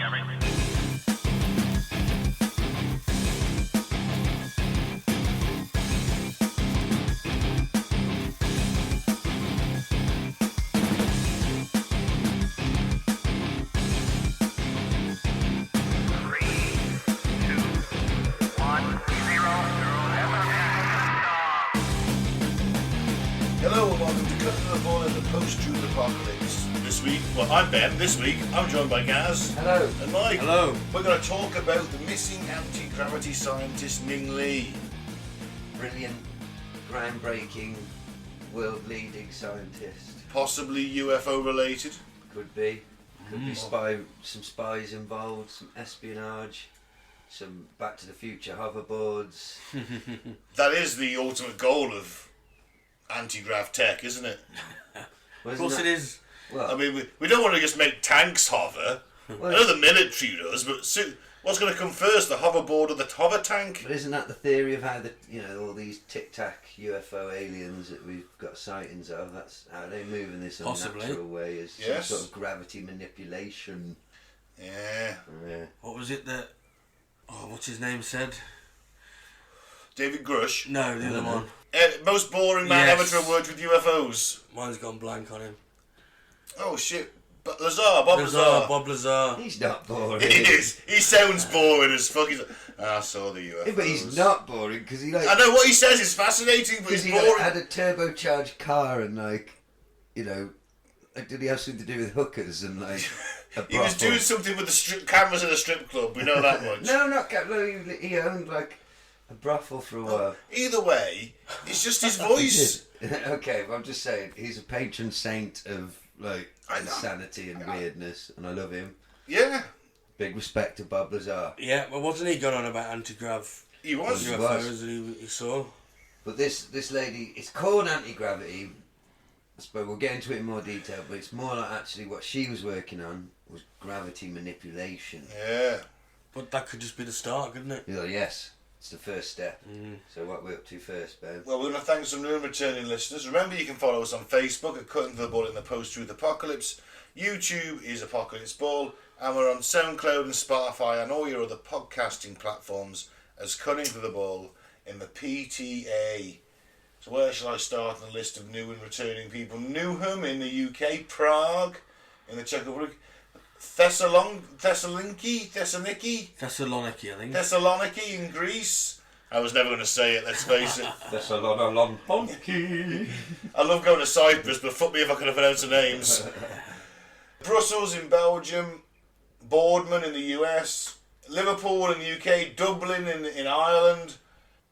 Hello and welcome to Cutting the Ball in the Post-Truth Apocalypse. This week, I'm Ben. This week, I'm joined by Gaz. Hello. And Mike. Hello. We're going to talk about the missing anti-gravity scientist Ning Li. Brilliant, groundbreaking, world-leading scientist. Possibly UFO related. Could be. Could be some spies involved, some espionage, some Back to the Future hoverboards. That is the ultimate goal of anti-grav tech, isn't it? Of course it is. Well, I mean, we don't want to just make tanks hover. I know the military does, but what's going to come first, the hoverboard or the hover tank? but isn't that the theory of how all these tic-tac UFO aliens that we've got sightings of? That's how they move in this unnatural way, is Yes. some sort of gravity manipulation. Yeah. What was it that... what's his name said? David Grush. No, the other one. Most boring man Yes. ever to have worked with UFOs. Mine's gone blank on him. Oh shit. But Bob Lazar. Bob Lazar. He's not boring. He is. He sounds boring as fuck. He's like, I saw the UFOs. Yeah, but he's not boring because he I know what he says is fascinating, but he's he boring. had a turbocharged car and did he have something to do with hookers and a He was brothel? doing something with the cameras in a strip club. We know that much. No, not he owned a brothel for a while. Either way, it's just his voice. Okay, but I'm just saying he's a patron saint of I know. insanity and weirdness, and I love him. Yeah, Big respect to Bob Lazar. Yeah, well, wasn't he going on about anti-grav he was. He UFOs that he saw? But this lady, it's called anti-gravity. I suppose we'll get into it in more detail, but it's more like actually what she was working on was gravity manipulation. Yeah. But that could just be the start, couldn't it? Yes, it's the first step. So what we're up to first, Ben? Well, we're going to thank some new and returning listeners. Remember, you can follow us on Facebook at Cutting the Ball in the Post-Truth Apocalypse. YouTube is Apocalypse Ball. And we're on SoundCloud and Spotify and all your other podcasting platforms as Cutting to the Ball in the PTA. So where shall I start on the list of new and returning people? Newham in the UK, Prague in the Czech Republic, Thessaloniki, Thessaloniki, I think. Thessaloniki in Greece. I was never going to say it, let's face it. Thessaloniki. I love going to Cyprus, but fuck me if I can pronounce the names. Brussels in Belgium, Boardman in the US, Liverpool in the UK, Dublin in Ireland,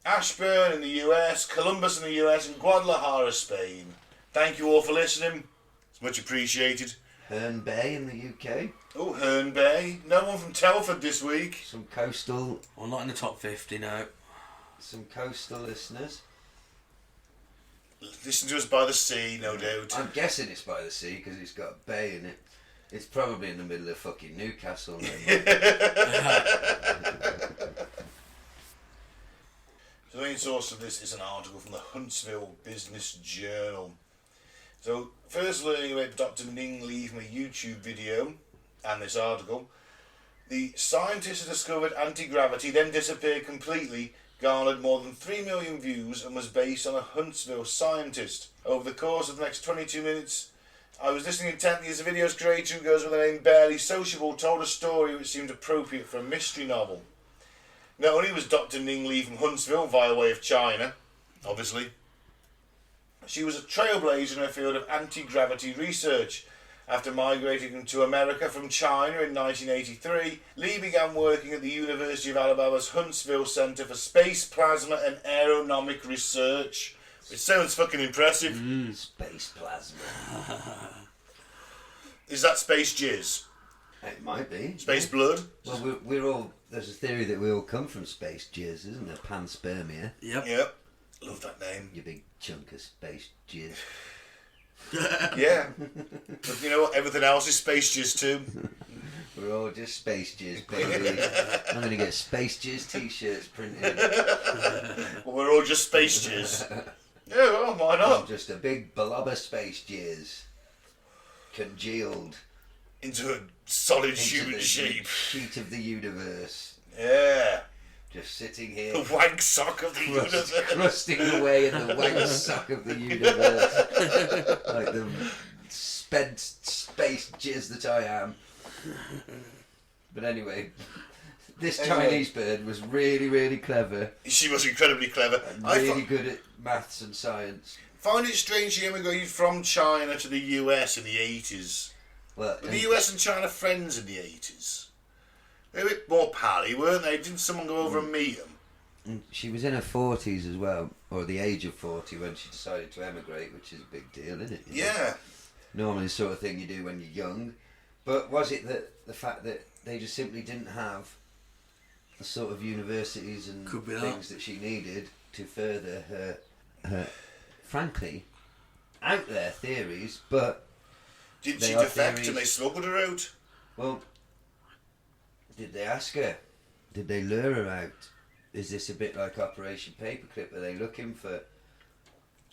Ashburn in the US, Columbus in the US, and Guadalajara, Spain. Thank you all for listening. It's much appreciated. Herne Bay in the UK. Oh, Herne Bay. No one from Telford this week. Some coastal Well, not in the top 50, no. listeners. Listen to us by the sea, no doubt. I'm guessing it's by the sea because it's got a bay in it. It's probably in the middle of fucking Newcastle. So the main source of this is an article from the Huntsville Business Journal. So first learning about Dr. Ning Li from a YouTube video and this article. The scientist who discovered anti-gravity, then disappeared completely, garnered more than 3 million views and was based on a Huntsville scientist. Over the course of the next 22 minutes, I was listening intently as the video's creator, who goes by the name Barely Sociable, told a story which seemed appropriate for a mystery novel. Not only was Dr. Ning Li from Huntsville via way of China, obviously, she was a trailblazer in her field of anti-gravity research. After migrating to America from China in 1983, Li began working at the University of Alabama's Huntsville Center for Space, Plasma and Aeronomic Research. It sounds fucking impressive. Space plasma. Is that space jizz? It might be. Space blood? Well, we're all. There's a theory that we all come from space jizz, isn't there? Panspermia. Yep. Yep. Love that name. You big chunk of space jizz. Yeah. But you know what? Everything else is space jizz too. We're all just space jizz, baby. I'm going to get space jizz t-shirts printed. Well, we're all just space jizz. Yeah, well, why I'm not? just a big blob of space jizz. Congealed. into a solid Into human the shape. Sheet of the universe. Yeah. Just sitting here. The wank sock of the universe. Crusting away in the wank sock of the universe. Like the spent space jizz that I am. But anyway, this Chinese bird was really, really clever. She was incredibly clever. And really good at maths and science. Find it strange she emigrated from China to the US in the 80s. Well, Were the US and China friends in the 80s? They were a bit more pally, weren't they? Didn't someone go over and meet them? she was in her 40s as well, or the age of 40 when she decided to emigrate, which is a big deal, isn't it? You know? Yeah. Normally the sort of thing you do when you're young. But was it that the fact that they just simply didn't have the sort of universities and Could be things that she needed to further her frankly, out there theories, but Did they she are defect theories. and they smuggled her out? Well, did they ask her? Did they lure her out? Is this a bit like Operation Paperclip? Are they looking for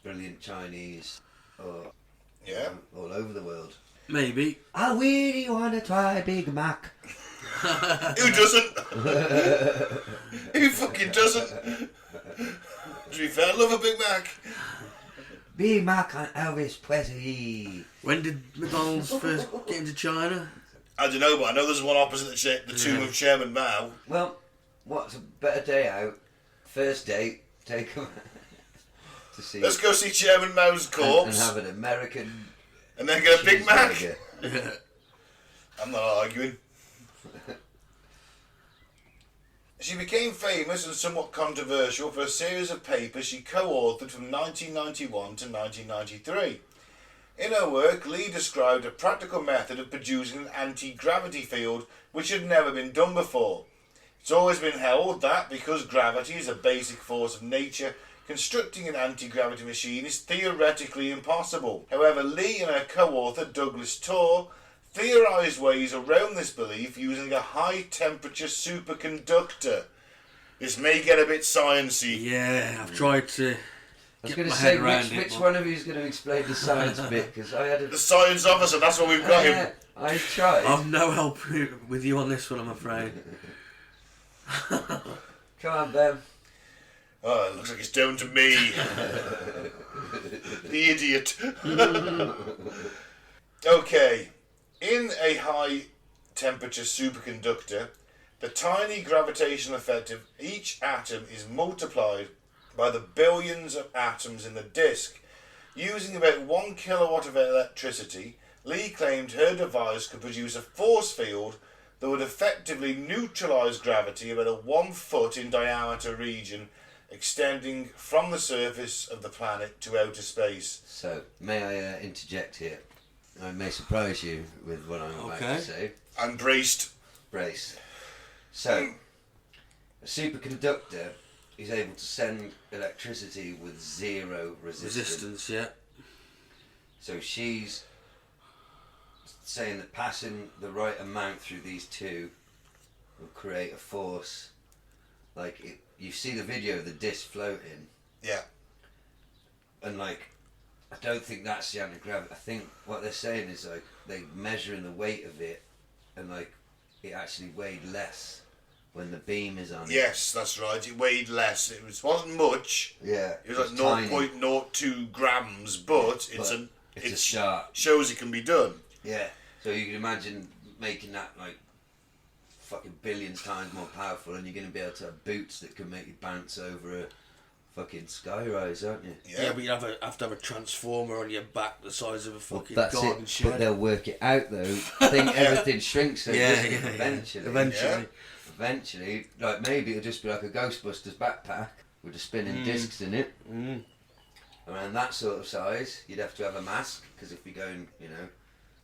brilliant Chinese or Yeah. all over the world? Maybe. I really want to try Big Mac. Who doesn't? Who fucking doesn't? To be fair, I love a Big Mac. Big Mac and Elvis Presley. When did McDonald's first get into China? I don't know, but I know there's one opposite the tomb of Chairman Mao. Well, what's a better day out? First date, take them to see. Let's go see Chairman Mao's and corpse have an American. and then get a Big Mac. cheeseburger. I'm not arguing. She became famous and somewhat controversial for a series of papers she co-authored from 1991 to 1993. In her work, Li described a practical method of producing an anti-gravity field which had never been done before. It's always been held that because gravity is a basic force of nature, constructing an anti-gravity machine is theoretically impossible. However, Li and her co-author Douglas Torr theorised ways around this belief using a high-temperature superconductor. This may get a bit sciencey. Yeah, I've tried to I was get going my to head say, around it. which but- one of you is going to explain the science bit? Because I had a. The science officer, that's what we've got him. I tried. I've no help with you on this one, I'm afraid. Come on, Ben. Oh, it looks like it's down to me. The idiot. Okay. In a high temperature superconductor, the tiny gravitational effect of each atom is multiplied by the billions of atoms in the disk. Using about 1 kilowatt of electricity, Li claimed her device could produce a force field that would effectively neutralise gravity about a 1 foot in diameter region extending from the surface of the planet to outer space. So, may I interject here? I may surprise you with what I'm about Okay. to say. I'm braced. Brace. So, a superconductor is able to send electricity with zero resistance. Yeah. So she's saying that passing the right amount through these two will create a force. Like, you see the video of the disc floating, Yeah. and like, I don't think that's the anti-gravity. I think what they're saying is like, they're measuring the weight of it, and like, it actually weighed less when the beam is on it. Yes, that's right. It weighed less. Wasn't much. Yeah. It was like tiny. 0.02 grams, but it's a start. shows it can be done. Yeah. So you can imagine making that like fucking billions times more powerful, and you're going to be able to have boots that can make you bounce over a fucking skyrise, aren't you? Yeah, but you have to have a transformer on your back the size of a fucking That's garden it. shed. But they'll work it out though. I think everything shrinks though, Yeah, doesn't it? yeah, Eventually. Eventually. Eventually, like maybe it'll just be like a Ghostbusters backpack with the spinning discs in it. Mm. Around that sort of size, you'd have to have a mask, because if you're going,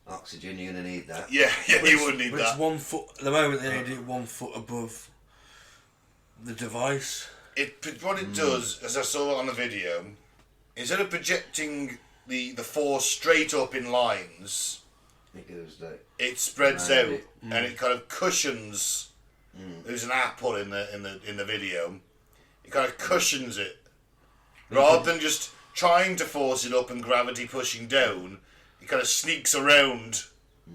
oxygen, you're going to need that. Yeah, But you it's- would need but that. It's 1 foot. At the moment, they only do it 1 foot above the device. What it does, as I saw on the video, instead of projecting the force straight up in lines, It goes like, it spreads Around out it. and it kind of cushions. There's an apple in the video. It kind of cushions it rather than just trying to force it up and gravity pushing down. It kind of sneaks around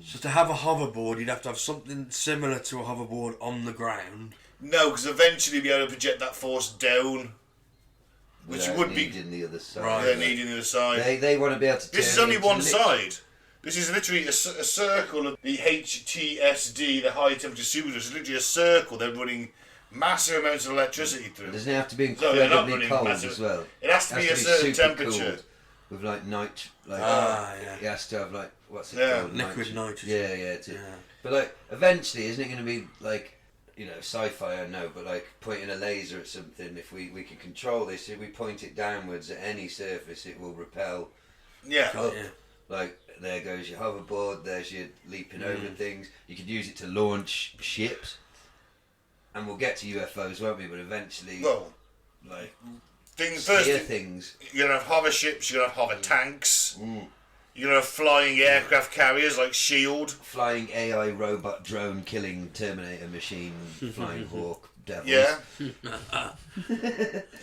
So to have a hoverboard, you'd have to have something similar to a hoverboard on the ground. No, because eventually you'll be able to project that force down. Which Without would be... needing the other side. Right. They're needing the other side. They want to be able to. This is turn only it into one side. This is literally a circle of the HTSD, the high temperature superconductor. It's literally a circle. They're running massive amounts of electricity through. Doesn't it have to be No, they're not incredibly running cold massive- as well? It has to be a certain super temperature. cooled with like Yeah. it has to have like what's it Yeah. called? Liquid nitrogen. Yeah. But like eventually, isn't it going to be like, you know, sci-fi? I know, but like pointing a laser at something. If we can control this, if we point it downwards at any surface, it will repel Yeah. up. Yeah. Like there goes your hoverboard. There's your leaping over things. You could use it to launch ships, and we'll get to UFOs, won't we? But eventually, Well, like things steer first. things. You're going to have hover ships, you're going to have hover tanks. You're going to have flying aircraft carriers like SHIELD. Flying AI robot drone killing Terminator machine flying hawk devils. Yeah.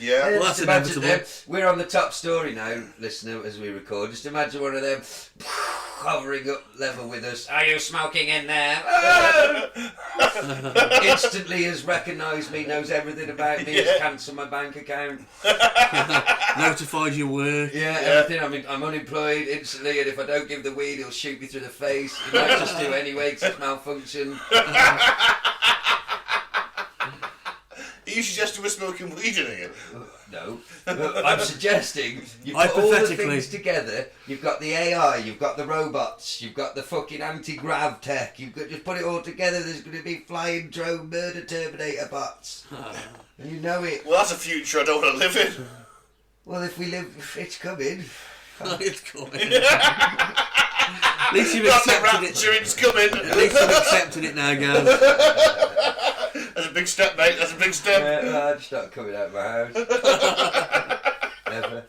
Yeah. Well, Just that's imagine inevitable. them. We're on the top story now, listener, as we record. Just imagine one of them hovering up level with us. Are you smoking in there? Instantly has recognised me, knows everything about me, has cancelled my bank account. Notified your work. Yeah, everything. I'm unemployed instantly, and if I don't give the weed, he'll shoot me through the face. He might just do anyway because it's malfunction. Are you suggesting we're smoking weed in here? No, I'm suggesting you put all the Hypothetically. things together. You've got the AI, you've got the robots, you've got the fucking anti-grav tech. You've got just put it all together. There's going to be flying drone murder Terminator bots, and you know it. Well, that's a future I don't want to live in. Well, if we live, it's coming. It's coming. At least you've That's the accepted rapture, it. it's coming. At least you've accepted it now, Gav. That's a big step, mate. That's a big step. I'm just not coming out of my house. Ever.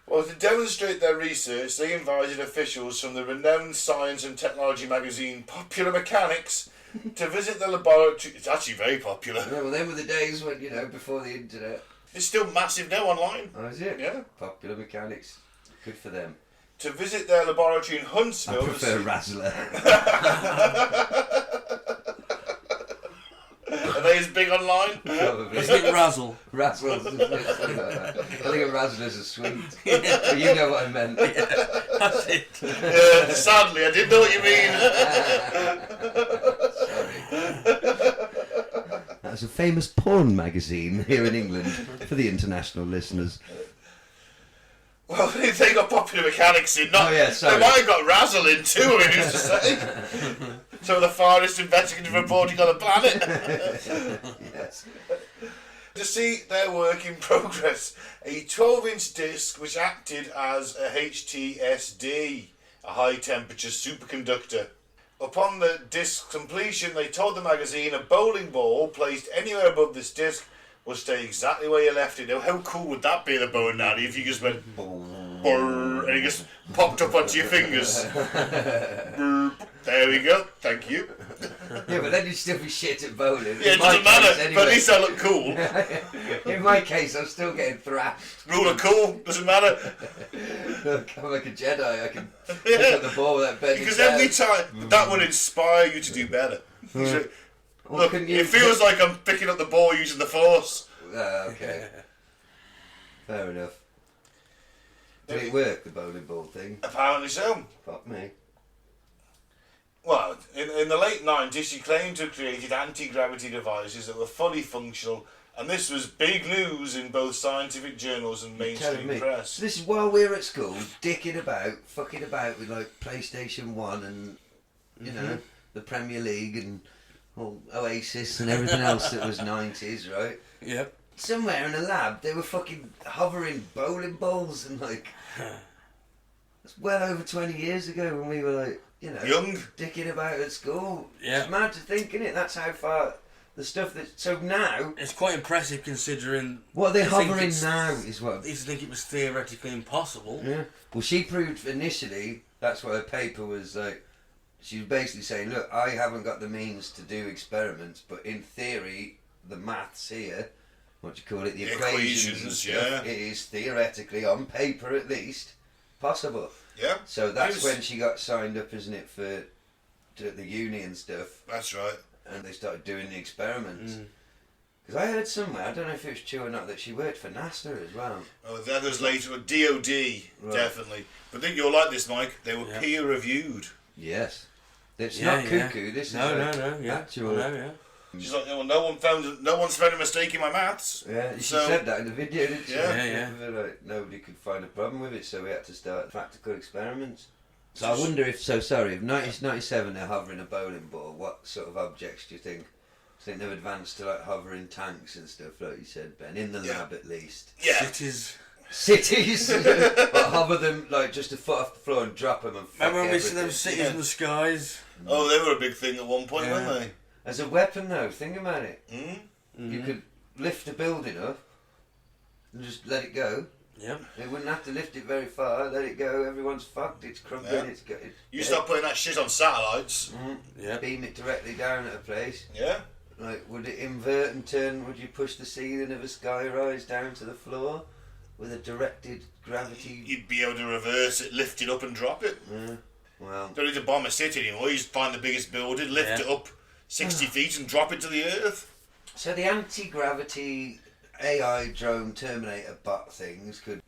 Well, to demonstrate their research, they invited officials from the renowned science and technology magazine Popular Mechanics to visit the laboratory. It's actually very popular. Yeah, well, them were the days when, you know, before the internet. It's still massive now online. Oh, is it? Yeah. Popular Mechanics. Good for them. To visit their laboratory in I Huntsville. prefer Razzler. Are they as big online? Probably. Isn't it Razzle? Razzles. I think a Razzler's a sweet. But you know what I meant. That's it. Sadly, I didn't know what you mean. That's a famous porn magazine here in England for the international listeners. Well, they got Popular Mechanics in, not. Oh, yeah, sorry. They might have got Razzle in too, I mean, who's to say? Some of the farthest investigative reporting on the planet. Yes. To see their work in progress, a 12-inch disc which acted as a HTSD, a high temperature superconductor. Upon the disc's completion, they told the magazine a bowling ball placed anywhere above this disc will stay exactly where you left it. Now, how cool would that be, the bow and arrow, if you just went brrr, and it just popped up onto your fingers? Brrr. There we go, thank you. Yeah, but then you'd still be shit at bowling. Yeah, it doesn't matter, but at least I look cool. In my case, I'm still getting thrashed. Rule of cool, doesn't matter. Look, I'm like a Jedi. I can pick up the ball without bending Because down. every time, that would inspire you to do better. So, Well, look, couldn't you- it feels like I'm picking up the ball using the force. Okay. Fair enough. Did it work, the bowling ball thing? Apparently so. Fuck me. Well, in the late 90s, she claimed to have created anti-gravity devices that were fully functional, and this was big news in both scientific journals and Telling mainstream me. press. So this is while we were at school, dicking about, fucking about with like PlayStation 1 and, you know, the Premier League and all Oasis and everything else that was 90s, right? Yep. Somewhere in a lab, they were fucking hovering bowling balls and like... It's well over 20 years ago when we were like, you know... Young. Dicking about at school. Yeah. It's mad to think, innit? That's how far... The stuff that... So now... It's quite impressive considering... What are they I think hovering it's- now is what... I used to think it was theoretically impossible. Yeah. Well, she proved initially, that's what her paper was like, she was basically saying, look, I haven't got the means to do experiments, but in theory, the maths here, what do you call it, the equations and Equations, stuff, yeah. it is theoretically, on paper at least, possible. Yeah. So that's when she got signed up, isn't it, for the uni and stuff. That's right. And they started doing the experiments. Because I heard somewhere, I don't know if it was true or not, that she worked for NASA as well. Oh, that goes later. DOD, definitely. But then you're like this, Mike. They were peer reviewed. Yes. It's not cuckoo. This is actual. She's like, well, no one's found a mistake in my maths. Yeah, she said that in the video, didn't she? Yeah. Like, nobody could find a problem with it, so we had to start practical experiments. So I wonder if 1997 they're hovering a bowling ball, what sort of objects do you think? I think they've advanced to like hovering tanks and stuff, like you said, Ben, in the lab at least. Yeah. Cities, but hover them like just a foot off the floor and drop them and fuck Remember when we everything. see them cities in the skies? Oh, they were a big thing at one point, weren't they? As a weapon though, think about it. You could lift a building up and just let it go. Yep. They wouldn't have to lift it very far, let it go, everyone's fucked, it's crumbling, it's You start putting that shit on satellites. Beam it directly down at a place. Yeah. Like, would it invert and turn, would you push the ceiling of a skyrise down to the floor with a directed gravity? You'd be able to reverse it, lift it up and drop it. Well, Don't need to bomb a city anymore. You just find the biggest building, lift it up 60 feet and drop it to the earth. so the anti-gravity AI drone Terminator bot things could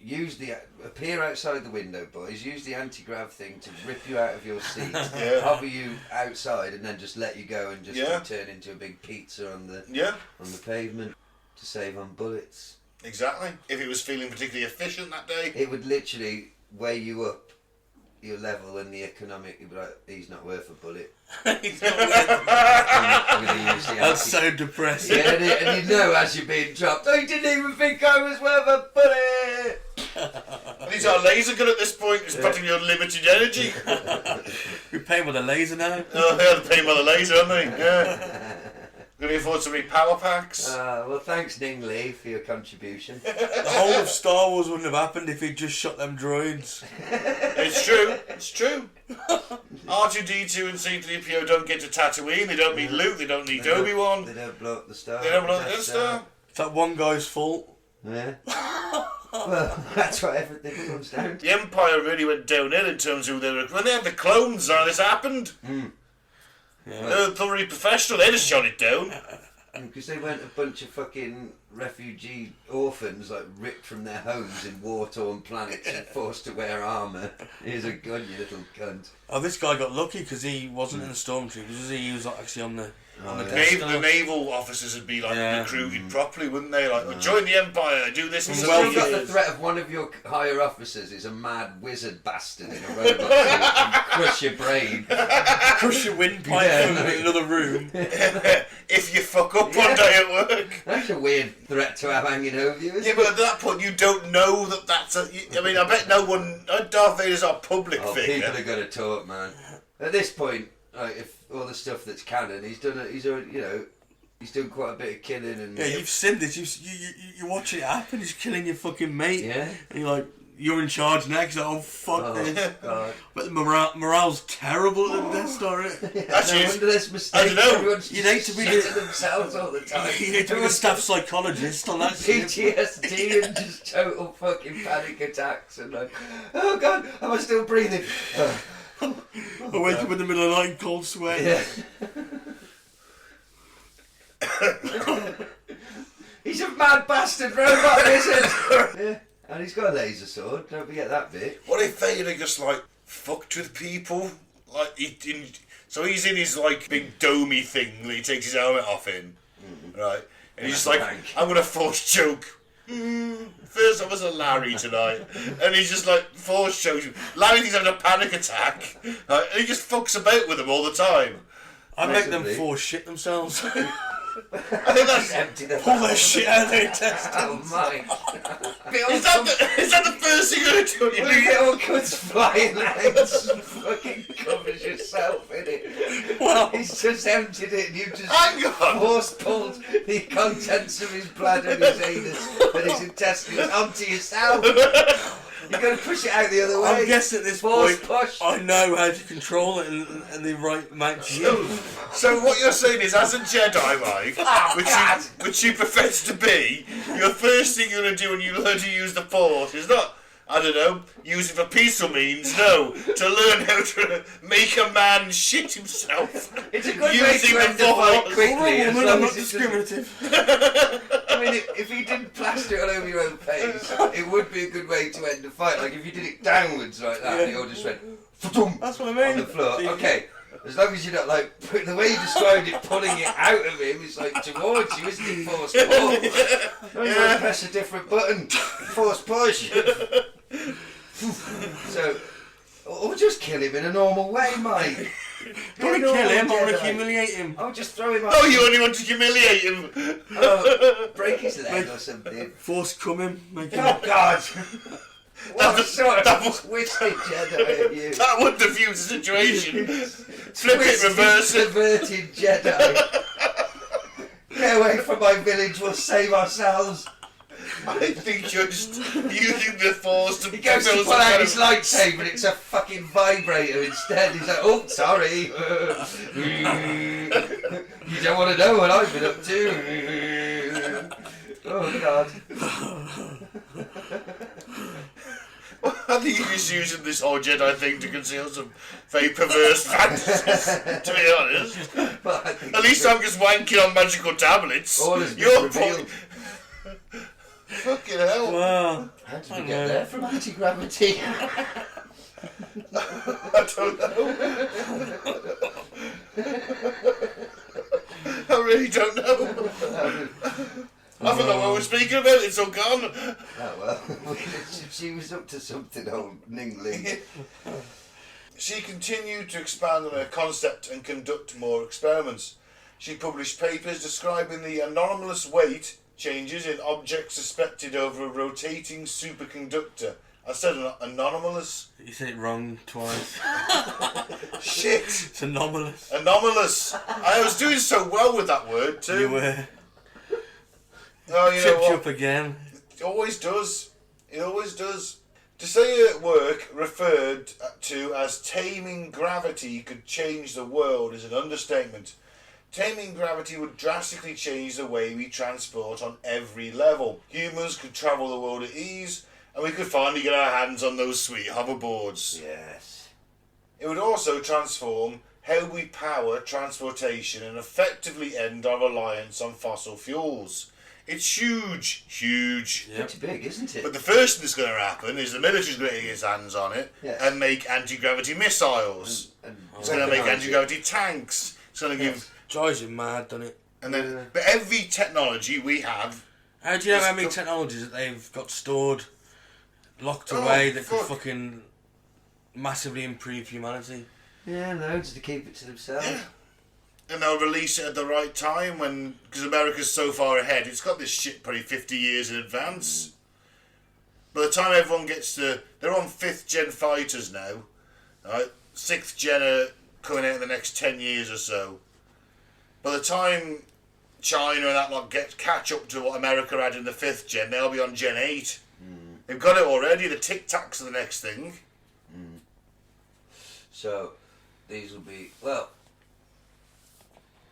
appear outside the window, boys, use the anti-grav thing to rip you out of your seat, hover you outside and then just let you go and just turn into a big pizza on the pavement to save on bullets. Exactly. If it was feeling particularly efficient that day. It would literally weigh you up your level and the economic, you'd be like, he's not worth a bullet. He's not worth That's so depressing. Yeah, and you know as you're being dropped, I didn't even think I was worth a bullet! And he's our laser gun at this point. It's practically unlimited energy. We're paying with a laser now. Oh, yeah, they're paying by the laser, aren't they? Yeah. Going to afford some power packs. Well, thanks, Ning Li, for your contribution. The whole of Star Wars wouldn't have happened if he'd just shot them droids. It's true. It's true. R2-D2 and C-3PO don't get to Tatooine. They don't meet Luke. They don't need Obi-Wan. They don't blow up the Star. They don't blow up the Death Star. It's that one guy's fault. Yeah. Well, that's what everything comes down to. The Empire really went downhill in terms of who they were. When they had the clones, this happened. Yeah. They're thoroughly professional. They just shot it down. Because they weren't a bunch of fucking refugee orphans, like ripped from their homes in war-torn planets and forced to wear armour. Here's a gun, you little cunt. Oh, this guy got lucky because he wasn't in the stormtroopers. He was actually on the The naval officers would be recruited properly, wouldn't they? Like, join the Empire, do this and Well, you've got the threat of one of your higher officers is a mad wizard bastard in a robot suit and crush your brain. Crush your windpipe in another room. If you fuck up one day at work. That's a weird threat to have hanging over you, isn't Yeah, but at that point you don't know that's a... I mean, I bet no one... Darth Vader's our public figure. People are going to talk, man. At this point, like, if all the stuff that's canon, he's done quite a bit of killing and... Yeah, you've seen this. You watch it happen. He's killing your fucking mate. Yeah. And you're like, you're in charge next. Oh, fuck this. God. But the morale's terrible at the Death Star. No wonder there's mistakes. I don't know. Everyone's You need to be shitting themselves all the time. You need to be a staff psychologist on that shit. PTSD and just total fucking panic attacks and like, oh God, am I still breathing? I wake up in the middle of the night in cold sweat. Yeah. He's a mad bastard robot wizard. Yeah. And he's got a laser sword, don't forget that bit. What if Vader just fucked with people? So he's in his big domey thing that he takes his helmet off in. Right? And he's just like, I'm gonna force choke. First I was a Larry tonight. And he's just force chokes. Larry thinks having a panic attack. Right? And he just fucks about with them all the time. I make them force shit themselves. I think that's empty. Pull their shit out of their intestines. Oh my! Is that the first thing you're doing? You get all cuts flying legs and fucking covers yourself in it. Well, he's just emptied it and you just hang on. force pulled the contents of his bladder and his anus and his intestines onto yourself. You've got to push it out the other way. I guess at this Force point, push. I know how to control it and the right amount to use. So what you're saying is, as a Jedi, Mike, which you profess to be, your first thing you're going to do when you learn to use the Force is not I don't know, use it for peaceful means. No, to learn how to make a man shit himself. It's a good way to end the fight quickly. I'm as long not as it doesn't- discriminative. I mean, if you didn't plaster it all over your own face, it would be a good way to end the fight. Like if you did it downwards like that, and it all just went "Fa-dum" That's what I mean. on the floor. Okay, as long as you're not like the way you described it, pulling it out of him, it's like towards you, isn't it? Force pull. You want to press a different button. Force push. So, or just kill him in a normal way, Mike. Don't want to kill him, I want to humiliate him. I'll just throw him. Oh, you only want to humiliate him? Break his leg or something. Force cum him. Make him. Oh God! What sort that of was- twisted Jedi are you? That would diffuse the situation. Flip it, reverse it. Perverted Jedi. Get away from my village, we'll save ourselves. I think you're just using the force to He goes to pull out his lightsaber and it's a fucking vibrator instead. He's like, oh, sorry. You don't want to know what I've been up to. Oh, God. I think you're just using this whole Jedi thing to conceal some very perverse fantasies, to be honest. Well, I think At least I'm just wanking on magical tablets. all has been You're revealed. fucking hell. Wow. How did we get there from anti-gravity? I don't know. I really don't know. I forgot what we were speaking about, it's all gone. Oh well, she was up to something, old Ning Li. She continued to expand on her concept and conduct more experiments. She published papers describing the anomalous weight changes in objects suspected over a rotating superconductor. I said anomalous. You said it wrong twice. Shit! It's anomalous. Anomalous. I was doing so well with that word too. You were. Oh, you know Tripped you what? up again. It always does. It always does. To say her work referred to as taming gravity could change the world is an understatement. Taming gravity would drastically change the way we transport on every level. Humans could travel the world at ease, and we could finally get our hands on those sweet hoverboards. Yes. It would also transform how we power transportation and effectively end our reliance on fossil fuels. It's huge, huge. Yep. Pretty big, isn't it? But the first thing that's going to happen is the military's going to get its hands on it Yes. and make anti-gravity missiles. And It's going to make weaponize it. anti-gravity tanks. It's going to give... Drives you mad, doesn't it? And then, but every technology we have... How do you know how It's many got- technologies that they've got stored, locked Oh, away, that could fuck. fucking massively improve humanity? Yeah, loads to keep it to themselves. Yeah. And they'll release it at the right time when... Because America's so far ahead, it's got this shit probably 50 years in advance. By the time everyone gets to... They're on 5th gen fighters now. Right? 6th gen are coming out in the next 10 years or so. By the time China and that lot catch up to what America had in the 5th gen, they'll be on Gen 8. They've got it already. The Tic Tacs are the next thing. So, these will be, well,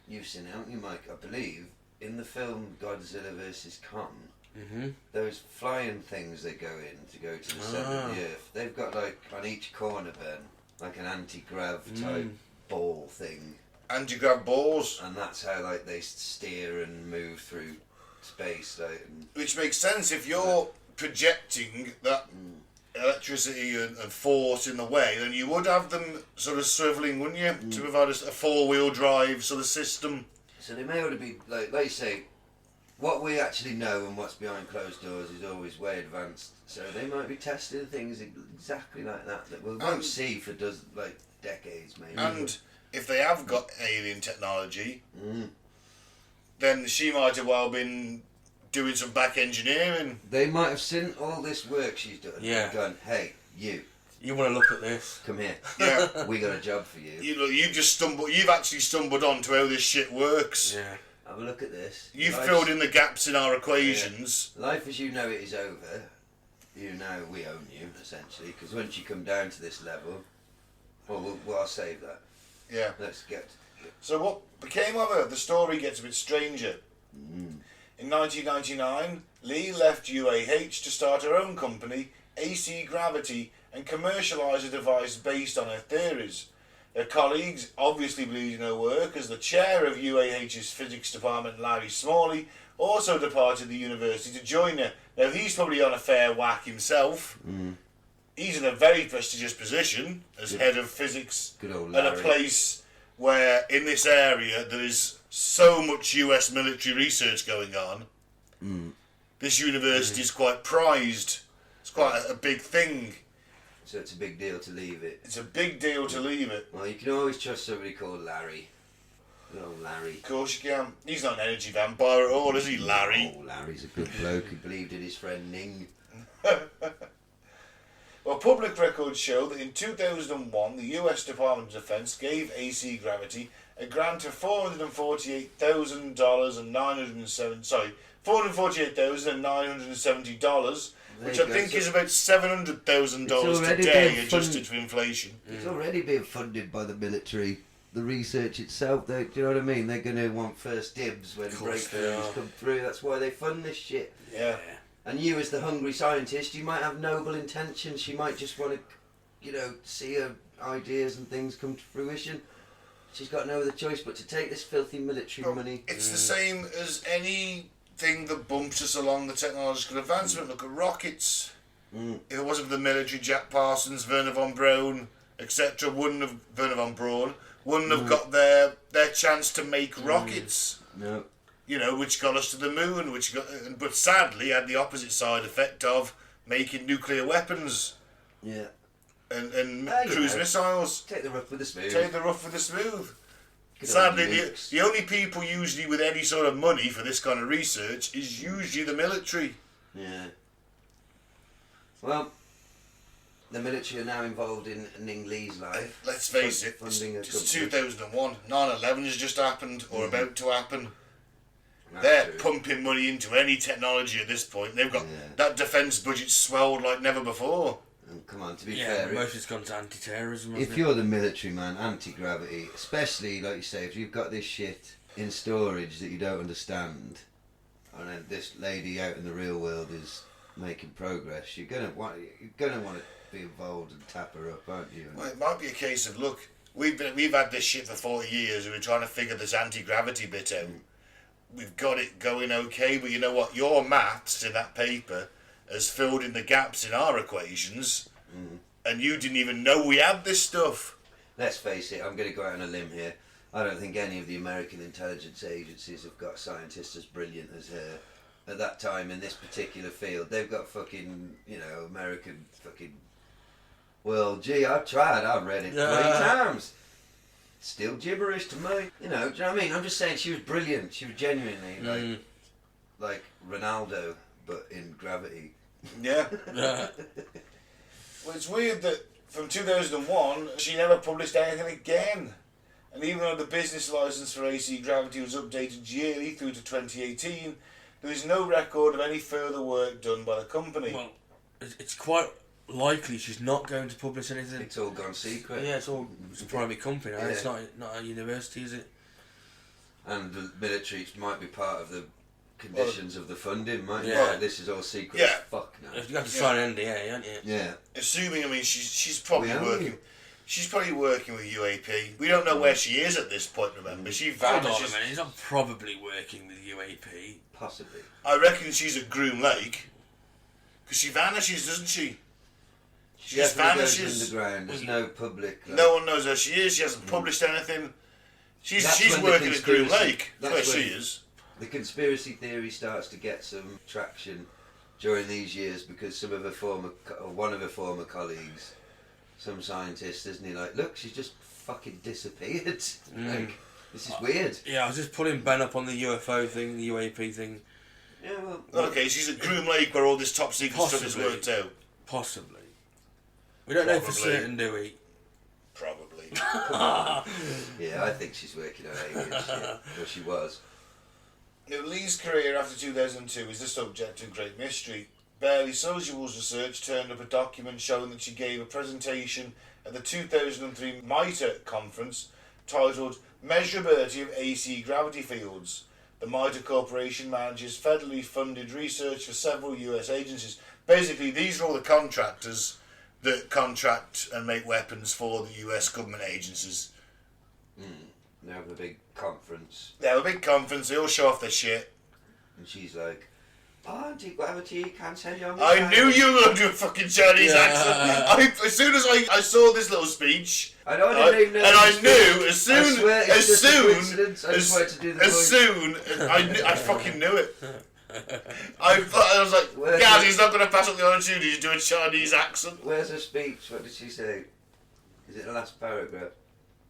you've seen it, haven't you, Mike? I believe, in the film Godzilla vs. Kong, Mm-hmm. those flying things that go in to go to the centre of the Earth, they've got, like, on each corner, Ben, like an anti-grav type ball thing. Anti-grav balls. And that's how, like, they steer and move through space, like, and Which makes sense if you're projecting that electricity and force in the way, then you would have them sort of swivelling, wouldn't you? To provide a four-wheel drive sort of system. so they may ought to be, like you say, what we actually know and what's behind closed doors is always way advanced. So they might be testing things exactly like that we won't see for decades, maybe. And if they have got alien technology, then she might have well been doing some back engineering. They might have seen all this work she's done Yeah. and gone, hey, you, You want to look at this? come here. Yeah. We got a job for you. You've actually stumbled onto how this shit works. Yeah. Have a look at this. You've Life's- filled in the gaps in our equations. Life as you know it is over. We own you, essentially, because once you come down to this level, well, I'll save that. Yeah. Let's get... So what became of her? The story gets a bit stranger. In 1999, Lee left UAH to start her own company, AC gravity and commercialise a device based on her theories. Her colleagues obviously believed in her work, as the chair of UAH's physics department, Larry Smalley, also departed the university to join her. Now, he's probably on a fair whack himself. He's in a very prestigious position as head of physics Good old at a Larry. place where, in this area, there is so much US military research going on. This university is quite prized. It's quite a big thing. So it's a big deal to leave it. It's a big deal to leave it. Well, you can always trust somebody called Larry. Good old Larry. Of course you can. He's not an energy vampire at all, is he, Larry? Oh, Larry's a good bloke. He believed in his friend Ning. Well, public records show that in 2001, the US Department of Defense gave AC Gravity a grant of $448,000 and $448,970, which I think is about $700,000 today, adjusted for inflation. It's already being funded by the military. The research itself, do you know what I mean? They're going to want first dibs when breakthroughs come through. That's why they fund this shit. Yeah. And you, as the hungry scientist, you might have noble intentions. You might just want to, see her ideas and things come to fruition. She's got no other choice but to take this filthy military money. It's the same as anything that bumps us along the technological advancement. Look at rockets. If it wasn't for the military, Jack Parsons, Werner von Braun, etc., wouldn't have got their chance to make rockets. No. Which got us to the moon, but sadly had the opposite side effect of making nuclear weapons. Yeah. And cruise missiles. Take the rough with the smooth. Sadly, the only people usually with any sort of money for this kind of research is usually the military. Yeah. Well, the military are now involved in Ning Li's life. Let's face it, it's 2001. 9/11 has just happened, or about to happen. They're pumping money into any technology at this point. They've got that defence budget swelled like never before. And come on, to be fair, most of it's gone to anti-terrorism. If you're the military man, anti-gravity, especially like you say, if you've got this shit in storage that you don't understand, and then this lady out in the real world is making progress, you're gonna want to be involved and tap her up, aren't you? Well, it might be a case of, look, we've had this shit for 40 years. We're trying to figure this anti-gravity bit out. We've got it going okay, but you know what? Your maths in that paper has filled in the gaps in our equations, and you didn't even know we had this stuff. Let's face it, I'm going to go out on a limb here. I don't think any of the American intelligence agencies have got scientists as brilliant as her. At that time, in this particular field, they've got fucking, American fucking... Well, gee, I've tried. I've read it 3 times. Still gibberish to me. Do you know what I mean? I'm just saying she was brilliant. She was genuinely like Ronaldo, but in gravity. Yeah. Well, it's weird that from 2001, she never published anything again. And even though the business licence for AC Gravity was updated yearly through to 2018, there is no record of any further work done by the company. Well, it's quite likely she's not going to publish anything. It's all gone secret. Yeah, it's a private company. Yeah. It's not a university, is it? And the military might be part of the conditions of the funding, might this is all secret Yeah. as fuck now. You have to sign an NDA, aren't you? Yeah. Assuming, she's probably working. She's probably working with UAP. We don't know where she is at this point. Remember, she Hold on a vanishes. minute, he's not probably working with UAP. Possibly. I reckon she's at Groom Lake because she vanishes, doesn't she? She just Definitely goes vanishes. underground. There's no public. No one knows where she is. She hasn't published anything. She's That's when working the at Groom conspiracy- Lake. That's where she is. The conspiracy theory starts to get some traction during these years because one of her former colleagues, some scientist, isn't he, like, look, she's just fucking disappeared. Like, this is weird. Yeah, I was just pulling Ben up on the UFO thing, the UAP thing. Yeah, well, Okay, she's at Groom Lake where all this top secret stuff is worked out. Possibly. We don't know for Probably. certain, do we? Probably. yeah, I think she's working on aliens. Yeah. Well, she was. Now, Lee's career after 2002 is the subject of great mystery. Barely Sociable's research turned up a document showing that she gave a presentation at the 2003 MITRE conference titled Measurability of AC Gravity Fields. The MITRE Corporation manages federally funded research for several US agencies. Basically, these are all the contractors that contract and make weapons for the US government agencies. They have a big conference. They have a big conference, they all show off their shit. And she's like, "Oh, anti-gravity can send you on I knew you were going to do a fucking Chinese accent. As soon as I saw this little speech, I didn't even know. and I knew as soon I fucking knew it. I was like, Gaz, he's not going to pass up the opportunity to do a Chinese accent. Where's her speech? What did she say? Is it the last paragraph?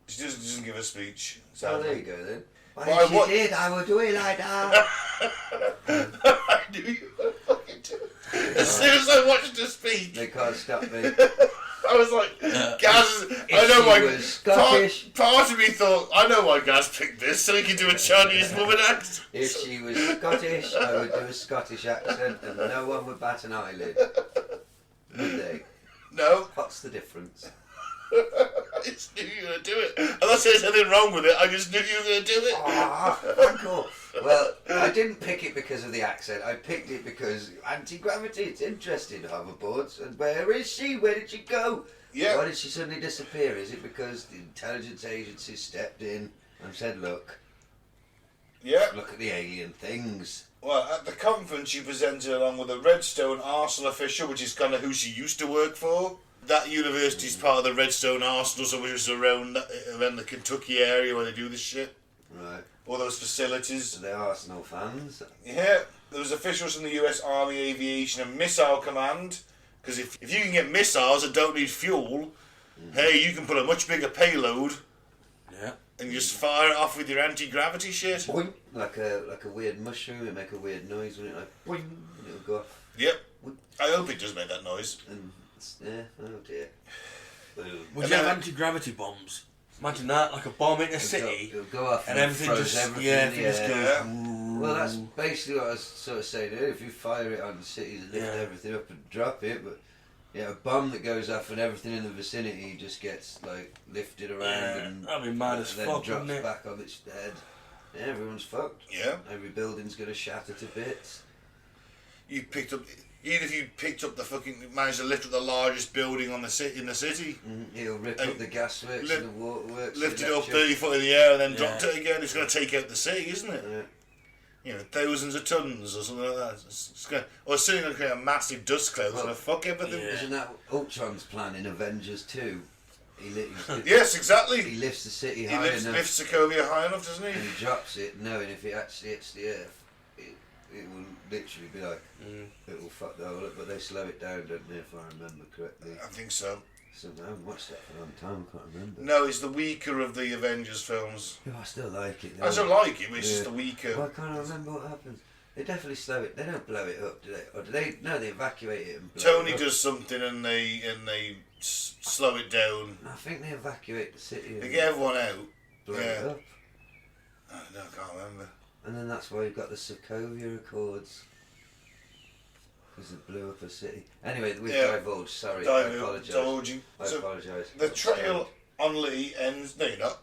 She doesn't give a speech. Oh, there you go then. Well, Well, she did, I would do it like that. I knew you were fucking do it. As soon as I watched the speech, They can't stop me. I was like, Gaz, I know why. was Scottish. Part of me thought, I know why Gaz picked this, so he could do a Chinese woman accent. If she was Scottish, I would do a Scottish accent and no one would bat an eyelid. Would they? No. What's the difference? I just knew you were going to do it. I'm not saying there's anything wrong with it, I just knew you were going to do it. Ah, cool. Well, I didn't pick it because of the accent. I picked it because anti-gravity, it's interesting, hoverboards. And where is she? Where did she go? Yeah. Why did she suddenly disappear? Is it because the intelligence agency stepped in and said, look at the alien things? Well, at the conference, she presented along with a Redstone Arsenal official, which is kind of who she used to work for. That university is part of the Redstone Arsenal, so which is around the Kentucky area where they do this shit. Right. All those facilities. So they're Arsenal fans. Yeah, there was officials from the US Army Aviation and Missile Command, because if you can get missiles that don't need fuel, hey, you can put a much bigger payload. Yeah. And just fire it off with your anti-gravity shit. Boing. Like a weird mushroom, it'd make a weird noise, wouldn't it? Like boing, and it'll go off. Yep. I hope it does make that noise. And yeah, oh dear. Would you have anti-gravity bombs? Imagine that, like a bomb in a city, it'll go off and everything throws just everything everything just goes. Yeah. Well, that's basically what I was sort of saying earlier. If you fire it on the cities and lift everything up and drop it, but yeah, a bomb that goes off and everything in the vicinity just gets like lifted around and that'd be mad as then fuck, drops wouldn't it? back on its head. Yeah, everyone's fucked. Yeah. Every building's gonna shatter to bits. Even if you picked up managed to lift up the largest building in the city, He'll rip up the gasworks and the waterworks. lift it up 30 foot in the air and then dropped it again. It's going to take out the city, isn't it? Yeah. You know, thousands of tons or something like that. Or it's going to create a massive dust cloud. It's going to fuck everything. Yeah. Isn't that Ultron's plan in Avengers 2? Yes, exactly. He lifts the city He high enough. lifts Sokovia high enough, doesn't And he? he drops it, knowing if it actually hits the earth, it will literally be like, it will fuck the whole up. But they slow it down, don't they, if I remember correctly? I think so. So I haven't watched that for a long time, I can't remember. No, it's the weaker of the Avengers films. Oh, I still like it. I still like it, but it's just the weaker. Why can't I remember what happens? They definitely slow it. They don't blow it up, do they? Or do they? No, they evacuate it and blow Tony it up. does something and they slow it down. I think they evacuate the city. They And get everyone out. blow Yeah. it up. I can't remember. And then that's why you've got the Sokovia Accords. Because it blew up a city. Anyway, we've divulged. Sorry, I apologise. Divulging. I apologise. The trail on Lee ends. No, you're not.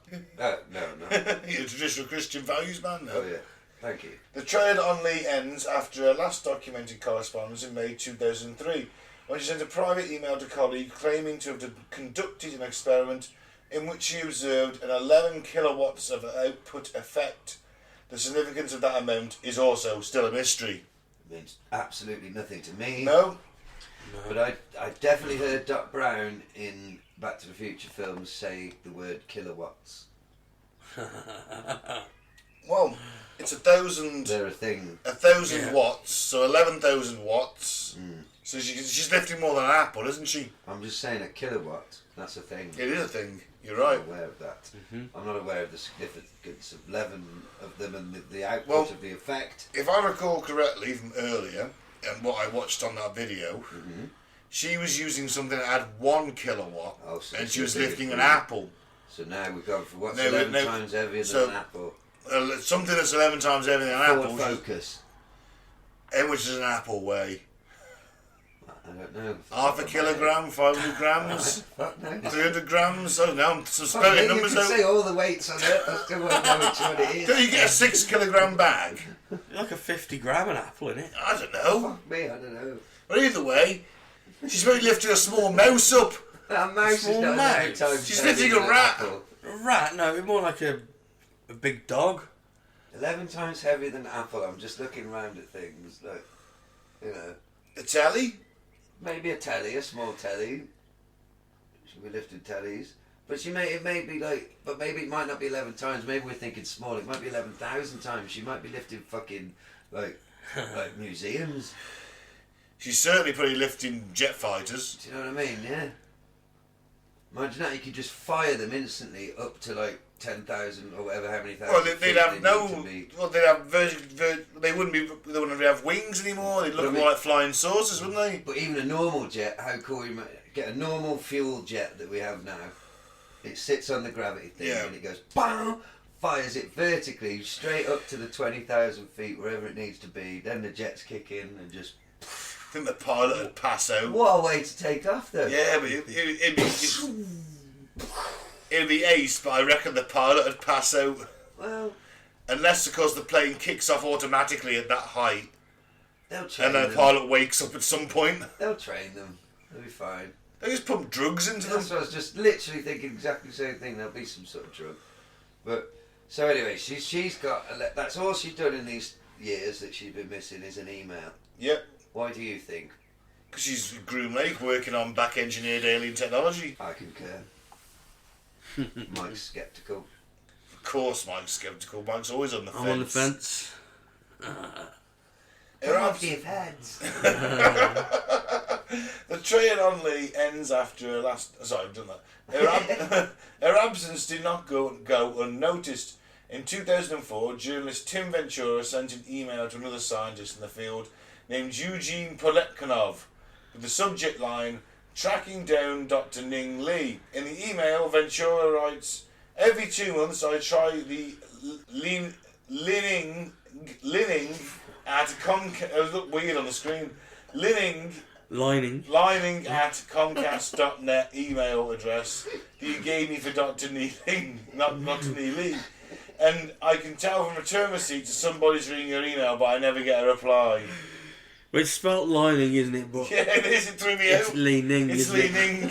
No. You're a traditional Christian values man now. Oh yeah, thank you. The trail on Lee ends after a last documented correspondence in May 2003, when she sent a private email to a colleague claiming to have conducted an experiment in which she observed an 11 kilowatts of output effect. The significance of that amount is also still a mystery. It means absolutely nothing to me. No? But I definitely heard Doc Brown in Back to the Future films say the word kilowatts. Well, it's 1,000. They're a thing. 1,000 watts, so 11,000 watts. So she's lifting more than an apple, isn't she? I'm just saying a kilowatt, that's a thing. It is a thing. You're I'm right. not aware of that. I'm not aware of the significance of 11 of them and the output of the effect. If I recall correctly from earlier, and what I watched on that video, she was using something that had 1 kilowatt, So and it's she was a bigger lifting thing. an apple. So now we've gone for what's No, 11 no, times heavier so- than an apple. Something that's 11 times heavier than an Forward apple. focus. And which is an apple weigh? I don't know. Half a kilogram, 500 grams, Fuck no. 300 grams. I don't know. I'm Fuck spelling me, numbers you can out. say all the weights on it. I still won't know which one it is. Don't you get a 6 kilogram bag? Like a 50-gram an apple, innit? I don't know. Fuck me, I don't know. But either way, she's maybe lifting a small mouse up. That mouse is Small not mouse. 9 times She's heavier lifting a than an rat. apple. A rat? No, it'd more like a big dog. 11 times heavier than an apple. I'm just looking round at things like, you know, The telly? maybe a telly, a small telly. Should we lifted tellies? But it may be like, but maybe it might not be 11 times. Maybe we're thinking small. It might be 11,000 times. She might be lifting fucking like museums. She's certainly probably lifting jet fighters. Do you know what I mean? Yeah. Imagine that you could just fire them instantly up to like 10,000 or whatever, how many thousand. Well, they'd feet have they no. need to be. Well, they'd have. They wouldn't be. They wouldn't really have wings anymore. They'd look But I mean- more like flying saucers, wouldn't they? But even a normal jet, how cool you might get a normal fuel jet that we have now. It sits on the gravity thing Yeah. and it goes BAM! Fires it vertically straight up to the 20,000 feet wherever it needs to be. Then the jets kick in and just. I think the pilot would pass out. What a way to take off though. Yeah, but it'd be ace, but I reckon the pilot would pass out. Well, Unless, of course, the plane kicks off automatically at that height, they'll train and the them. pilot wakes up at some point. They'll train them. They'll be fine. They just pump drugs into them. That's what I was just literally thinking exactly the same thing. There'll be some sort of drug. But, so anyway, she's got, that's all she's done in these years that she's been missing is an email. Yep, Why do you think? because she's Groom Lake working on back-engineered alien technology. I concur. Mike's sceptical. Of course, Mike's sceptical. Mike's always on the fence. I'm on the fence. Give heads. The train on Lee ends after her last. Sorry, I've done that. Her absence did not go unnoticed. In 2004, journalist Tim Ventura sent an email to another scientist in the field named Eugene Poletkanov with the subject line, "Tracking down Dr. Ning Li." In the email, Ventura writes, "Every 2 months I try the lining at it looked weird on the screen. Lining at Comcast.net email address that you gave me for Dr. Neeling, not Dr. Neely. And I can tell from return receipt to somebody's reading your email, but I never get a reply." Well, it's spelt lining, isn't it? But Yeah, it is. It threw me it's out. leaning. It's isn't it? leaning.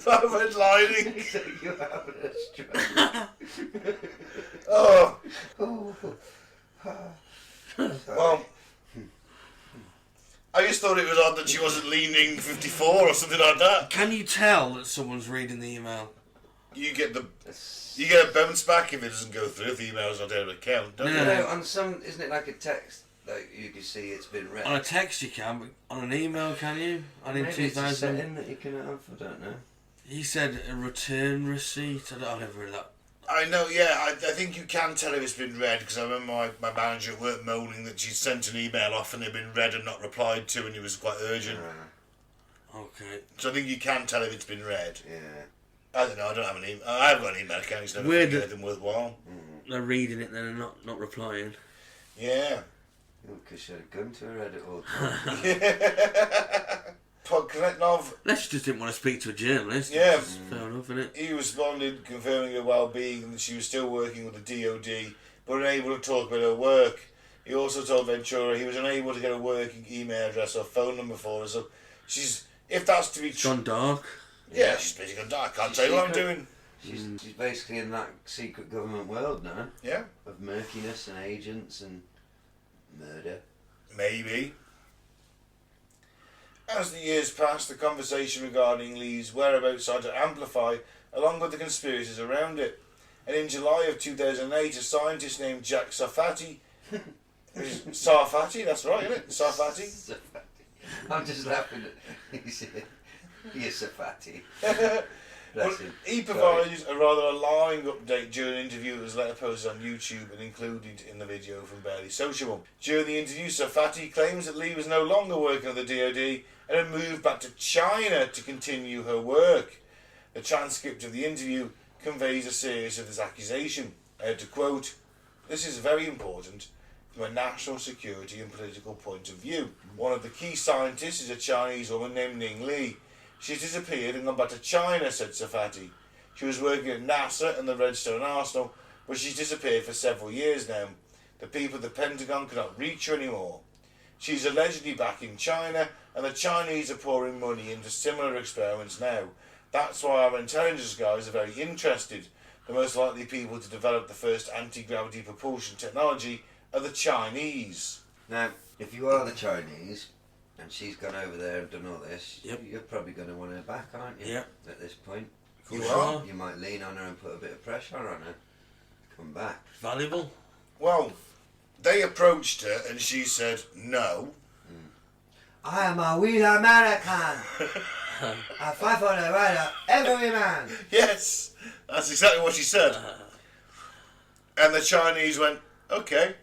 So I went lining. So you're having a stroke. Oh, Oh. well. I just thought it was odd that she wasn't leaning 54 or something like that. Can you tell that someone's reading the email? You get a bounce back if it doesn't go through, if the email's not able to count, don't No. you? No, on some, isn't it like a text? Like you can see it's been read. On a text you can, but on an email can you? And in Maybe it's a 2000, setting that you can have. I don't know. he said a return receipt. I've never heard that. I know, yeah, I think you can tell if it's been read, because I remember my manager at work moaning that she'd sent an email off and it had been read and not replied to, and it was quite urgent. Okay. So I think you can tell if it's been read. Yeah. I don't know, I don't have an email. I haven't got an email account, it's never Weird been that- anything worthwhile. They're reading it then and not replying. Yeah. Because she had a gun to her head at all times. Podkletnov, Unless you just didn't want to speak to a journalist. Yeah. It's fair enough, isn't it? he responded confirming her well-being and that she was still working with the DOD, but unable to talk about her work. He also told Ventura he was unable to get a working email address or phone number for her, so she's, if that's to be It's true, gone dark. yeah, she's basically gone dark. I can't tell you what I'm doing. She's basically in that secret government world now Yeah, of murkiness and agents and murder. maybe. As the years passed, the conversation regarding Lee's whereabouts started to amplify, along with the conspiracies around it. And in July of 2008, a scientist named Jack Sarfati, Sarfati, that's right, isn't it? Sarfati. I'm just laughing at Yes, Safati. Well, Bless him. he provides a rather alarming update during an interview that was later posted on YouTube and included in the video from Barely Sociable. During the interview, Sarfati claims that Lee was no longer working at the DoD and had moved back to China to continue her work. The transcript of the interview conveys a series of this accusation. I had to quote, "This is very important. from a national security and political point of view. One of the key scientists is a Chinese woman named Ning Li. She's disappeared and gone back to China, said Safati. She was working at NASA and the Redstone Arsenal, but she's disappeared for several years now. The people at the Pentagon cannot reach her anymore. She's allegedly back in China, and the Chinese are pouring money into similar experiments now. That's why our intelligence guys are very interested. The most likely people to develop the first anti-gravity propulsion technology are the Chinese. Now, if you are the Chinese, and she's gone over there and done all this, Yep. you're probably going to want her back, aren't you? Yep. At this point. You are? You might lean on her and put a bit of pressure on her. Come back. Valuable. Well, they approached her and she said no. I am a real American. I fight for the right of every man. Yes, that's exactly what she said. And the Chinese went, okay,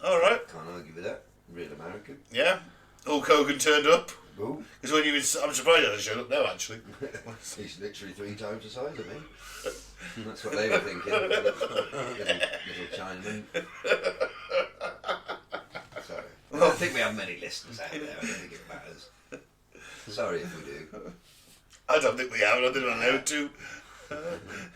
alright, Can't argue with that. Real American. yeah. Hulk Hogan turned up. Ooh. Because when you I'm surprised he hasn't showed up now, actually. He's literally 3 times the size of me. That's what they were thinking. Little Chinaman. Sorry. I don't think we have many listeners out there. I don't think it matters. Sorry if we do. I don't think we have, I don't think we're allowed to.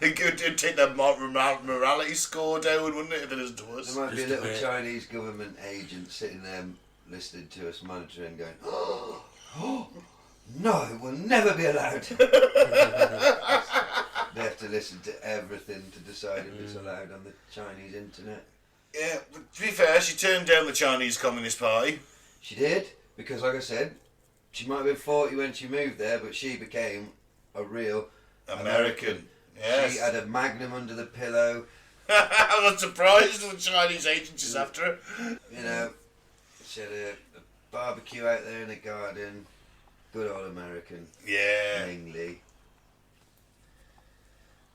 It'd take that morality score down, wouldn't it, if it is to us? There might be a Just a little bit. Chinese government agent sitting there listening to us, monitoring, going, oh, no, it will never be allowed. They have to listen to everything to decide if it's allowed on the Chinese internet. Yeah, but to be fair, she turned down the Chinese Communist Party. She did, because like I said, she might have been 40 when she moved there, but she became a real American. Yes. She had a Magnum under the pillow, I'm not surprised the Chinese agent is after her. you know. She had a barbecue out there in the garden. Good old American. Yeah. Ning Li.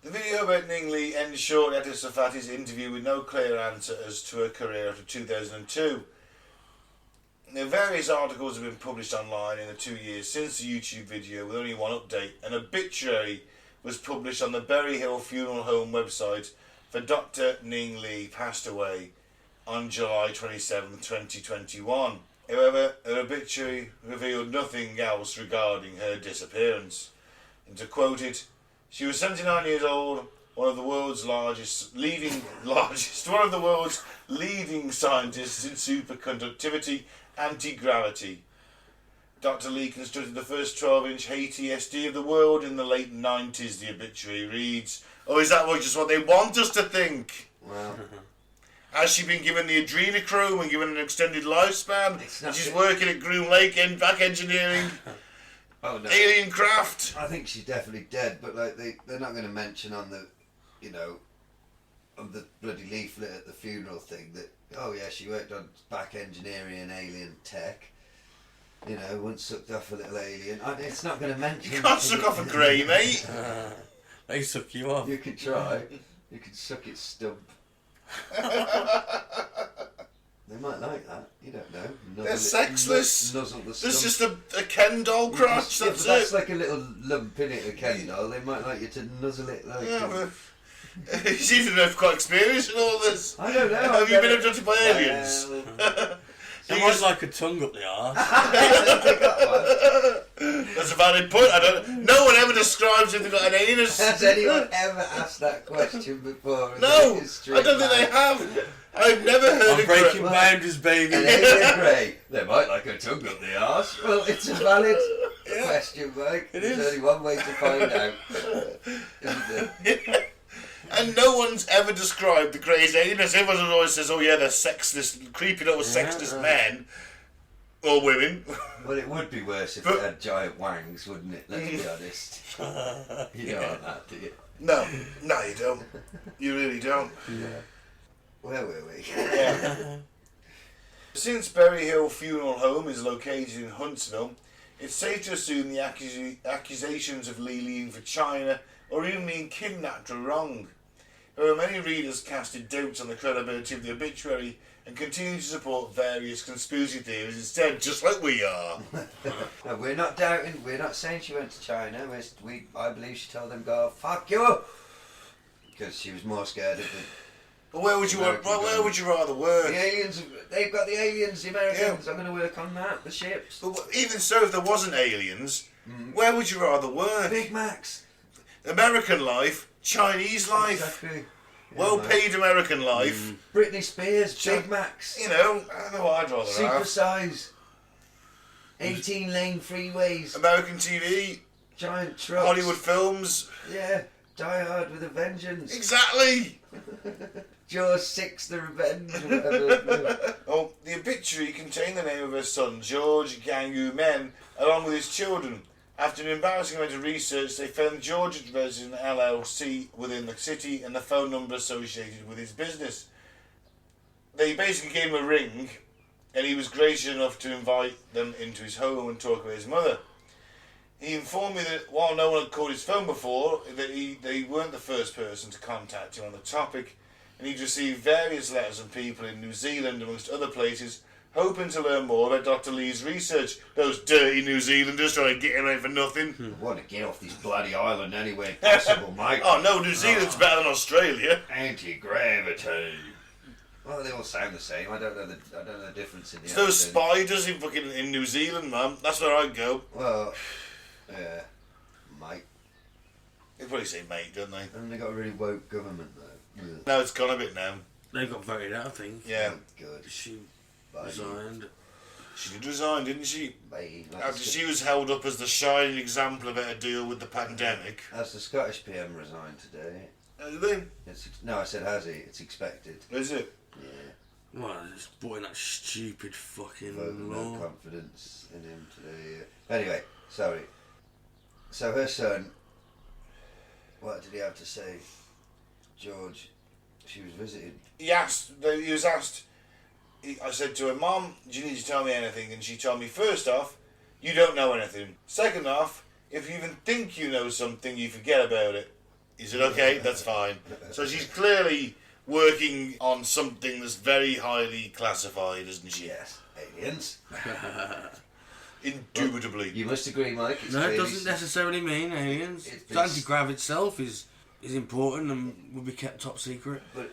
The video about Ning Li ends shortly after Safati's interview with no clear answer as to her career after 2002. Now, various articles have been published online in the 2 years since the YouTube video with only one update. An obituary was published on the Berry Hill Funeral Home website for Dr. Ning Li, passed away on July 27, 2021. However, her obituary revealed nothing else regarding her disappearance. And to quote it, she was 79 years old, one of the world's leading scientists in superconductivity anti-gravity. Dr. Li constructed the first 12-inch HTSD of the world in the late 90s, the obituary reads. Oh, is that just what they want us to think? Well, Has she been given the adrenochrome and given an extended lifespan? It's not She's good. working at Groom Lake and back engineering, oh no. alien craft. I think she's definitely dead, but like they're not going to mention on the, you know, on the bloody leaflet at the funeral thing that, oh yeah, she worked on back engineering and alien tech. You know, once sucked off a little alien. It's not going to mention. You can't suck off a grey, mate. They suck you off. You could try. You could suck its stump. They might like that. You don't know. They're sexless. Nuzzle the stump. There's just a Ken doll crotch, Yeah, that's but that's it. like a little lump in it, a Ken doll. They might like you to nuzzle it like. Yeah, well, you seem to have quite experience in all this. I don't know. Have you been abducted by aliens? It was like a tongue up the arse. That's a valid point. No one ever describes if they've got an anus. Has anyone ever asked that question before? in No, the history I don't of think they man? have. I've never heard I'm of breaking gra- boundaries, baby. An alien grey. They might like a tongue up the arse. Well, it's a valid question, Mike. It There's is. only one way to find out. Isn't there? And no one's ever described the crazy anus. Everyone always says, oh yeah, they're sexless, creepy little sexless men. Or women. Well, it would be worse if But- they had giant wangs, wouldn't it? Let's be honest. You don't want that, do you? No, you don't. You really don't. Where were we? Yeah. Since Berry Hill Funeral Home is located in Huntsville, it's safe to assume the accusations of Li leaving for China or even being kidnapped are wrong. There are many readers casted doubts on the credibility of the obituary and continue to support various conspiracy theories instead, just like we are. No, we're not doubting. We're not saying she went to China. I believe she told them, "Go fuck you," because she was more scared of But where would you American where would you rather work? The aliens, they've got the aliens, the Americans. I'm going to work on that, the ships. But even so, if there wasn't aliens, where would you rather work? Big Macs. American life, Chinese life, Exactly. well-paid American life. Britney Spears, Big Macs. You know, I know what I'd rather Super have. size. 18-lane freeways. American TV, Giant trucks. Hollywood films. Yeah. Die Hard with a Vengeance. Exactly. Jaws 6, The Revenge. Whatever. Oh, the obituary contained the name of her son, George Gangu Men, along with his children. After an embarrassing amount of research, they found George's resident LLC within the city and the phone number associated with his business. They basically gave him a ring, and he was gracious enough to invite them into his home and talk about his mother. He informed me that while no one had called his phone before, that they weren't the first person to contact him on the topic, and he'd received various letters from people in New Zealand, amongst other places, hoping to learn more about Dr. Lee's research. Those dirty New Zealanders trying to get him out for nothing. I want to get off this bloody island any way possible, mate. Oh no, New Zealand's better than Australia. Anti-gravity. Well, they all sound the same. I don't know the difference in the It's those accent. spiders in New Zealand, man. That's where I'd go. Well, yeah, mate. They probably say mate, don't they? And they got a really woke government though. Ugh. No, it's gone a bit now. They got voted out, I think. Yeah. Good. She Bye. resigned. She did resign, didn't she? Bye. After she was held up as the shining example of how to deal with the pandemic. Has the Scottish PM resigned today? Did they? No, I said has he? It's expected. Is it? Yeah. Well, it's brought in that stupid fucking Vote no law. confidence in him today. Yeah. Anyway, sorry. So her son, what did he have to say? George, she was visited. He was asked, I said to her, Mom, do you need to tell me anything? And she told me, first off, you don't know anything. Second off, if you even think you know something, you forget about it. He said, okay, that's fine. So she's clearly working on something that's very highly classified, isn't she? Yes, aliens. Indubitably. You must agree, Mike. It's No, it clearly doesn't necessarily mean aliens. It's The anti-grav itself is important and will be kept top secret. But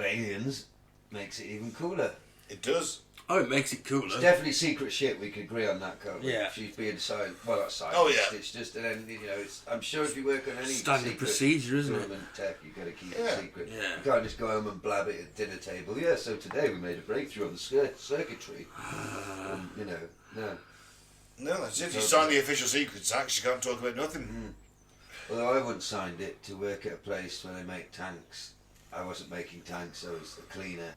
aliens makes it even cooler. It does. Oh, it makes it cooler. It's definitely secret shit. We could agree on that, can't we? Yeah. She's being silent. Well, not silent. Oh, yeah. It's just an you know. I'm sure if you work on any Standard secret procedure, isn't it? government tech, you've got to keep Yeah. it secret. Yeah. You can't just go home and blab it at dinner table. Yeah. So today we made a breakthrough on the circuitry. You know, no. No, that's it. If you sign the Official Secrets Act, you can't talk about nothing. Although I once signed it to work at a place where they make tanks. I wasn't making tanks, I was a cleaner.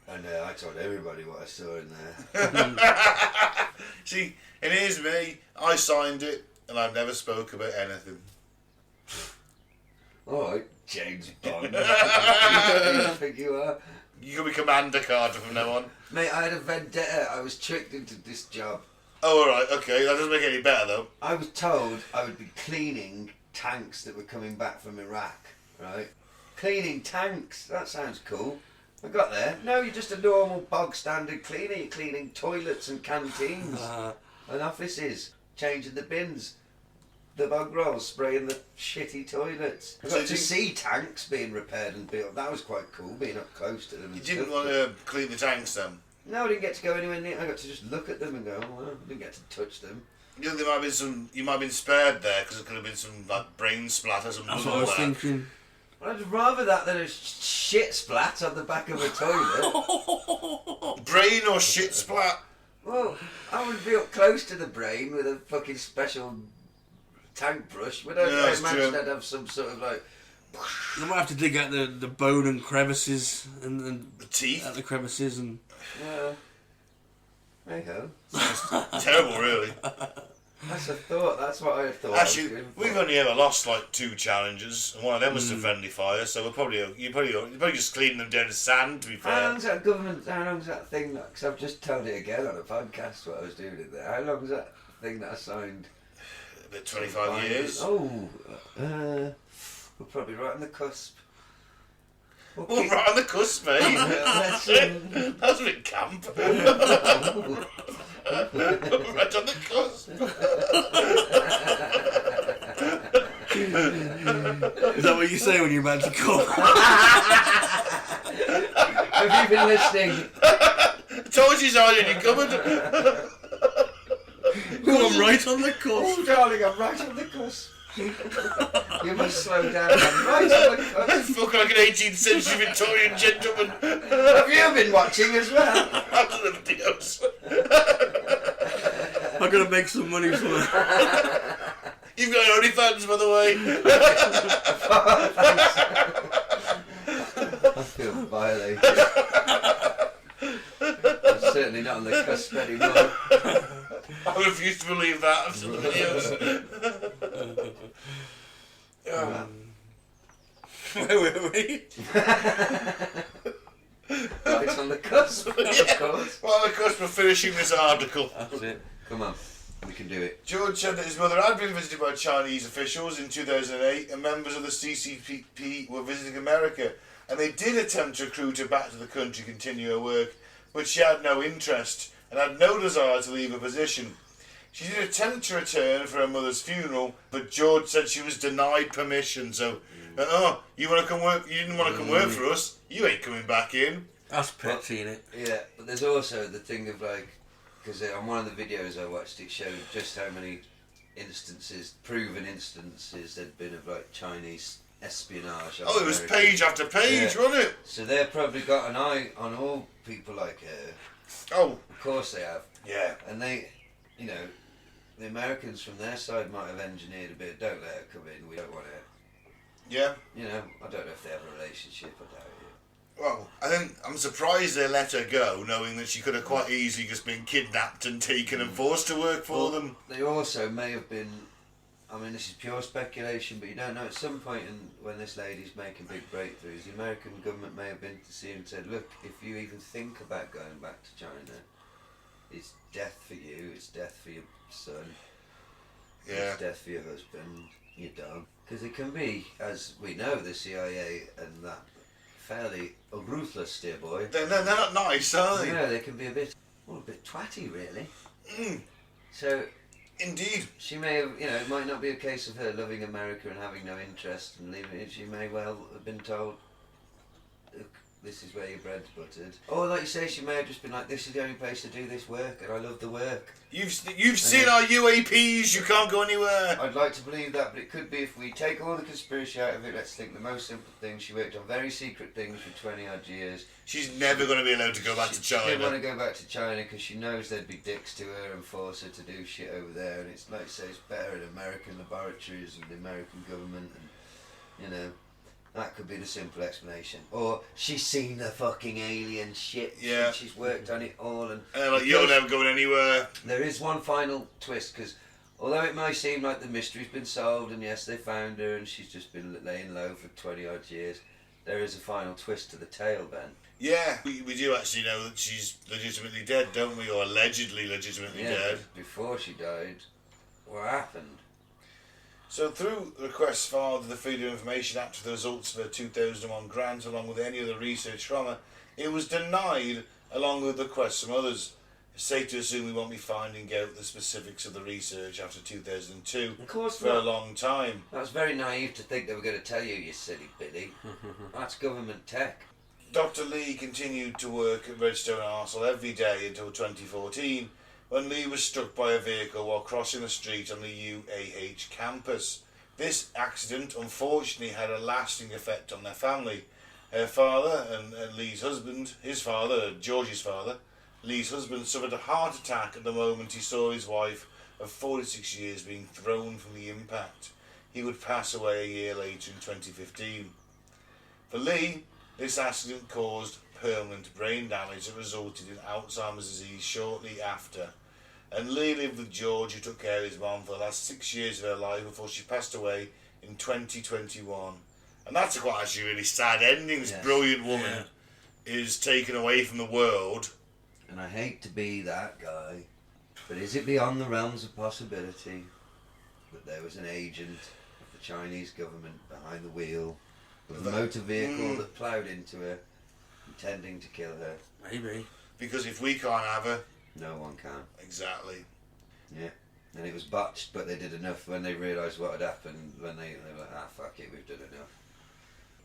And I told everybody what I saw in there. See, and here's me. I signed it, and I've never spoke about anything. Alright, James Bond. Who do you think you are? You can be Commander Carter from now on. Mate, I had a vendetta. I was tricked into this job. Oh, alright, okay. That doesn't make it any better, though. I was told I would be cleaning tanks that were coming back from Iraq, right? Cleaning tanks, that sounds cool. I got there. No, you're just a normal bog standard cleaner. You're cleaning toilets and canteens and offices, changing the bins, the bog rolls, spraying the shitty toilets. I So got to see tanks being repaired and built. That was quite cool, being up close to them. You and didn't stuff. want to clean the tanks, then? No, I didn't get to go anywhere near. I got to just look at them and go, oh, well, I didn't get to touch them. You know, there might have been some. You might have been spared there because it could have been some like brain splatter, some That's blood what I was there. thinking. Well, I'd rather that than a shit splat on the back of a toilet. Brain or shit splat? Well, I would be up close to the brain with a fucking special tank brush. Would I? Yeah, I that's imagine true. I'd have some sort of like. You might have to dig out the bone and crevices and The teeth? at the crevices and. There you go. Terrible, really. That's a thought. That's what I thought. Actually, we've only ever lost like 2 challenges, and one of them was to friendly fire. So we're you're probably just cleaning them down to sand. To be How fair, long's that government? How long's that thing? Because I've just told it again on a podcast what I was doing in there. How long's that thing that I signed? about 25 years. Oh, we're probably right on the cusp. Oh, right on the cusp, mate. Let's, That was a bit camp. Right on the cusp. Is that what you say when you're about to come? Have you been listening? I told you, Sergeant, you covered. Oh, I'm right on the Oh, cusp. darling, I'm right on the cusp. You must slow down. I'm right on the cusp. Fuck like an 18th century Victorian gentleman. Have you been watching as well? After the videos. I'm gonna make some money from it. You've got OnlyFans, by the way. I feel violated. I'm certainly not on the cusp anymore. I refuse to believe that after the videos. Where were we? Right on the cusp, of course. Well, of course, we're finishing this article. That's it. Come on, we can do it. George said that his mother had been visited by Chinese officials in 2008, and members of the CCP were visiting America, and they did attempt to recruit her back to the country to continue her work, but she had no interest and had no desire to leave her position. She did attempt to return for her mother's funeral, but George said she was denied permission. So, you want to come work? You didn't want to come work for us. You ain't coming back in. That's petty, innit? Yeah, but there's also the thing of like, because on one of the videos I watched, it showed just how many instances, proven instances, there'd been of like Chinese espionage. Oh, it was page after page, Yeah. wasn't it? So they've probably got an eye on all people like her. Oh, Of course they have. yeah. And they, you know, the Americans from their side might have engineered a bit, don't let her come in, we don't want her. Yeah. You know, I don't know if they have a relationship, I doubt it. Well, I'm surprised they let her go, knowing that she could have quite easily just been kidnapped and taken and forced to work for them. They also may have been, I mean, this is pure speculation, but you don't know, at some point when this lady's making big breakthroughs, the American government may have been to see her and said, look, if you even think about going back to China, it's death for you, it's death for your son, Yeah. it's death for your husband, you're done. Because it can be, as we know, the CIA and that fairly ruthless, dear boy. They're not nice, are they? Yeah, they can be a bit twatty, really. Mm, So indeed. she may have, you know, it might not be a case of her loving America and having no interest and leaving it. She may well have been told, look, this is where your bread's buttered. Or like you say, she may have just been like, this is the only place to do this work and I love the work. You've seen our UAPs, you can't go anywhere. I'd like to believe that, but it could be, if we take all the conspiracy out of it, let's think the most simple thing. She worked on very secret things for 20 odd years. She's never going to be allowed to go back to She didn't want China. to go back to China because she knows there'd be dicks to her and force her to do shit over there. And it's like, say, it's better in American laboratories and the American government, and you know, that could be the simple explanation. Or she's seen the fucking alien shit. Yeah. And she's worked on it all, and Like, you're never going anywhere. there is one final twist, because although it may seem like the mystery's been solved and yes, they found her and she's just been laying low for 20 odd years, there is a final twist to the tale, Ben. Yeah, we do actually know that she's legitimately dead, don't we? Or allegedly legitimately dead. Before she died, what happened? So through requests filed to the Freedom of Information Act for the results of her 2001 grant, along with any other research from her, it was denied along with requests from others. It's safe to assume we won't be finding out the specifics of the research after 2002 Of course for not. a long time. That's very naive to think they were going to tell you, you silly Billy. That's government tech. Dr. Li continued to work at Redstone Arsenal every day until 2014, when Lee was struck by a vehicle while crossing the street on the UAH campus. This accident unfortunately had a lasting effect on their family. Her father and Lee's husband, his father, George's father, Lee's husband, suffered a heart attack at the moment he saw his wife of 46 years being thrown from the impact. He would pass away a year later in 2015. For Lee, this accident caused permanent brain damage that resulted in Alzheimer's disease shortly after. And Lee lived with George, who took care of his mum for the last 6 years of her life before she passed away in 2021. And that's a quite actually really sad ending. This Yes. brilliant woman is taken away from the world. And I hate to be that guy, but is it beyond the realms of possibility that there was an agent of the Chinese government behind the wheel of a motor vehicle that ploughed into her, intending to kill her? Maybe. Because if we can't have her, No one can. exactly. Yeah. And it was botched, but they did enough when they realised what had happened, when they were like, fuck it, we've done enough.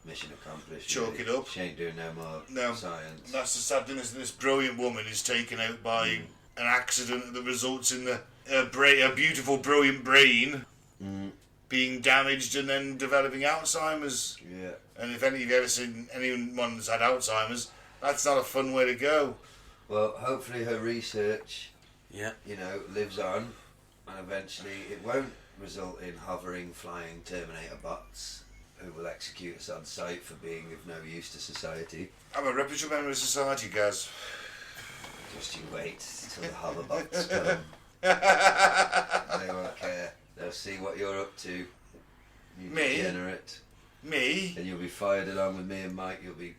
mission accomplished. Chalk really. it up. She ain't doing no more No. science. That's the sad thing, is this brilliant woman is taken out by an accident that results in a beautiful, brilliant brain being damaged and then developing Alzheimer's. Yeah. And if you've ever seen anyone that's had Alzheimer's, that's not a fun way to go. Well, hopefully her research, Yeah. you know, lives on, and eventually it won't result in hovering, flying Terminator bots who will execute us on sight for being of no use to society. I'm a reputable member of society, Gaz. Just you wait till the hoverbots come. They won't care. They'll see what you're up to. You Me? degenerate. Me? And you'll be fired along with me and Mike. You'll be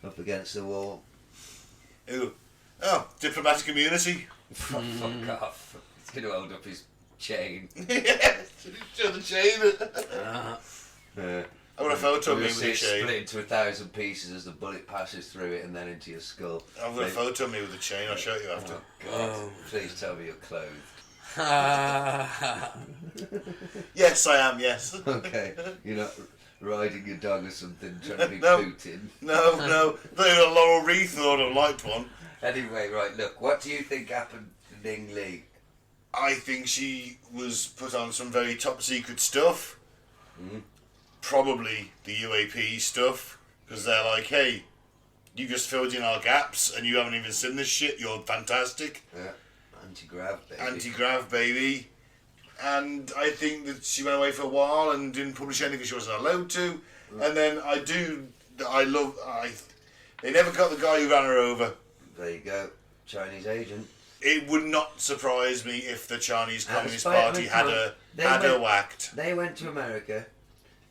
up against the wall. Ooh. Oh, diplomatic immunity. Fuck off. He's going to hold up his chain. Show the chain. I want a photo of me We'll with see the it chain. split into 1,000 pieces as the bullet passes through it and then into your skull. I've got a photo of me with the chain, I'll show you after. Oh, God. Oh. Please tell me you're clothed. Yes, I am, yes. Okay. You're not riding your dog or something, trying to be No. Putin. No, not even a laurel wreath or a light one. Anyway, right, look, what do you think happened to Ning Li? I think she was put on some very top secret stuff. Probably the UAP stuff. Because they're like, hey, you just filled in our gaps and you haven't even seen this shit, you're fantastic. Yeah. Anti-grav, baby. Anti-grav, baby. And I think that she went away for a while and didn't publish anything she wasn't allowed to. And then they never got the guy who ran her over. There you go. Chinese agent. It would not surprise me if the Chinese Communist spite of Party it, had her went- whacked. They went to America,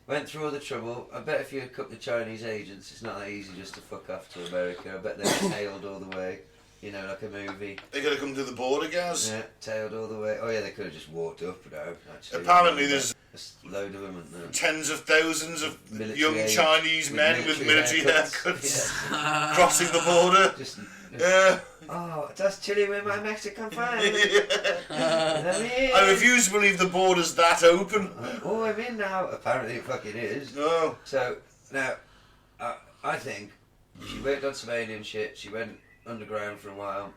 went through all the trouble. I bet if you cut the Chinese agents, it's not that easy just to fuck off to America. I bet they were tailed all the way. You know, like a movie. They could have come to the border, guys. Yeah, tailed all the way. Oh yeah, they could have just walked up now, actually. Apparently there's a load of them, isn't there? tens of thousands of Military young age, Chinese men with military haircuts, Yeah. crossing the border. Just, Yeah. oh, just chilling with my Mexican friend. I refuse to believe the border's that open. Oh, I'm in now. Apparently it fucking is. No. So, now, I think she worked on some alien shit. She went underground for a while,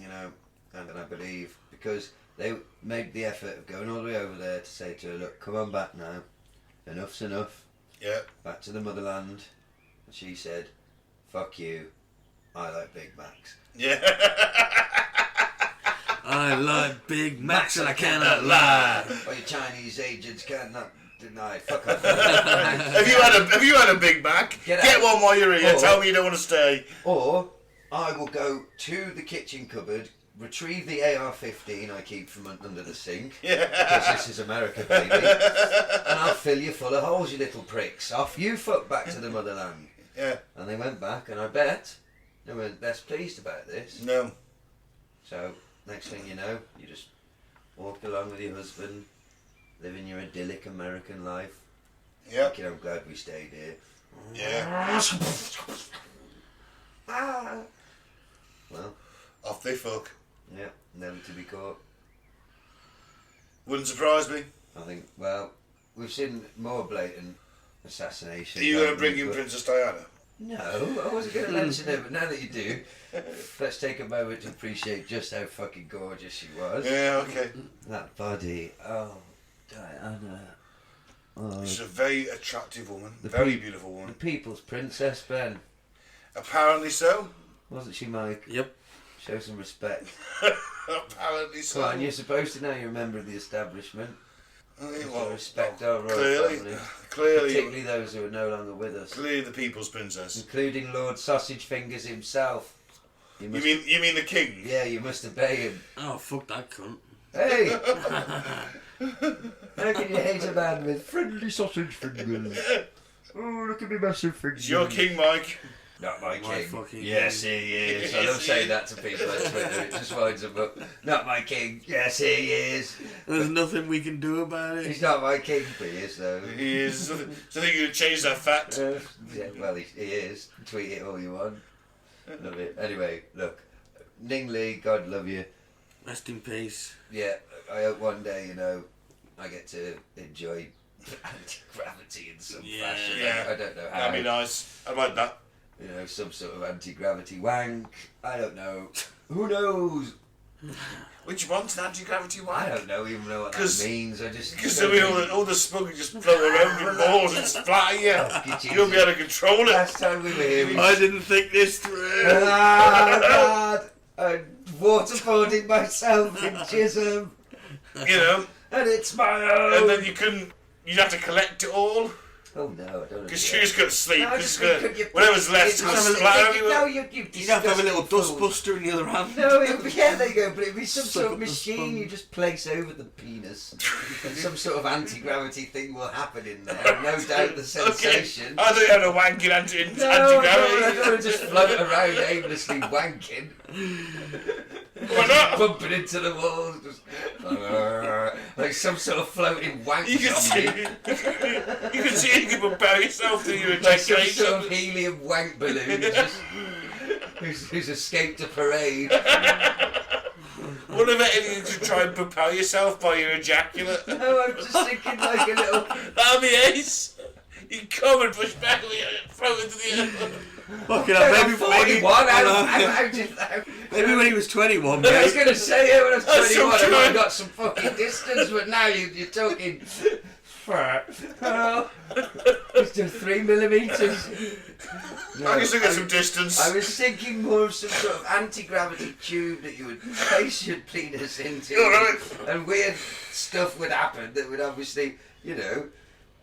you know, and then I believe because they made the effort of going all the way over there to say to her, look, come on back now. Enough's enough. Yeah. Back to the motherland. And she said, fuck you. I like Big Macs. Yeah. I like Big Macs and I cannot lie. Well, your Chinese agents cannot deny. Fuck off. Have you had a Big Mac? Get Get out. one while you're here. Or- Tell me you don't want to stay. Or I will go to the kitchen cupboard, retrieve the AR-15 I keep from under the sink, because this is America, baby, and I'll fill you full of holes, you little pricks. Off you fuck back to the motherland. Yeah. And they went back, and I bet they weren't best pleased about this. No. So, next thing you know, you just walk along with your husband, living your idyllic American life. Yeah. Thinking, I'm glad we stayed here. Yeah. Well, Off they fuck. yeah, never to be caught. Wouldn't surprise me. I think, well, we've seen more blatant assassination. Are you going to bring in Princess Diana? No, I wasn't going to mention it, but now that you do, let's take a moment to appreciate just how fucking gorgeous she was. Yeah, okay. That body, oh, Diana. Oh, She's a very attractive woman. The Very pe- beautiful the woman. people's princess, Ben. Apparently so. Wasn't she, Mike? Yep. Show some respect. Apparently so. Come on, you're supposed to know you're a member of the establishment. Well, Respect our royal clearly, family. clearly, Particularly those who are no longer with us. clearly the people's princess. Including Lord Sausage Fingers himself. You mean the king? Yeah, you must obey him. Oh, fuck that cunt. Hey! How can you hate a man with friendly sausage fingers? Oh, look at me massive fingers. It's your king, Mike. Not my My king. fucking Yes, king. he is. I Yes, love he saying is. that to people on Twitter. It just winds them up. Not my king. Yes, he is. There's nothing we can do about it. He's not my king, but he is, though. He is. So I think you could change that fact. Yeah, well, he is. Tweet it all you want. Love it. Anyway, look. Ning Li, God love you. Rest in peace. Yeah, I hope one day, you know, I get to enjoy anti-gravity in some Yeah. fashion. Yeah. I don't know how. That'd be nice. I like that. You know, some sort of anti-gravity wank. I don't know. Who knows? Which one's an anti-gravity one? I don't know even know what that means. I just Because I mean, all the smug just float around in balls and splatter you. You'll be able to control it. Last time we were here, I didn't think this through. ah, God! I'm waterboarding myself in jism, You know, and it's my own. and then you'd have to collect it all. Oh no, I don't know. Because she's got to sleep. No, Because just whatever's left is going to splatter everywhere. No, You'd have to have a little disgusting fool. dustbuster in the other hand. No, yeah, there you go. But it'd be some Suck sort up of the machine sponge. you just place over the penis, and some sort of anti-gravity thing will happen in there. No doubt the sensation. Okay. I thought you had a wanking No, I anti-gravity. don't want to just float around aimlessly wanking. Why not? Bumping into the walls, just like some sort of floating wank You can see, zombie. you can see you can propel yourself through your Like some ejaculation. sort of helium wank balloon who's escaped a parade. What about if you could try and propel yourself by your ejaculate? No, I'm just thinking like a little... That'd be ace. You come and push back with your float into the air. Fucking hell, I'm maybe 41, maybe, maybe when he was 21, I was mate. going to say, yeah, when I was That's 21, I so might have true. got some fucking distance, but now you're talking... Oh, it's just 3 millimetres. No, I can still get some distance. I was thinking more of some sort of anti-gravity tube that you would place your penis into, All right. and weird stuff would happen that would obviously, you know,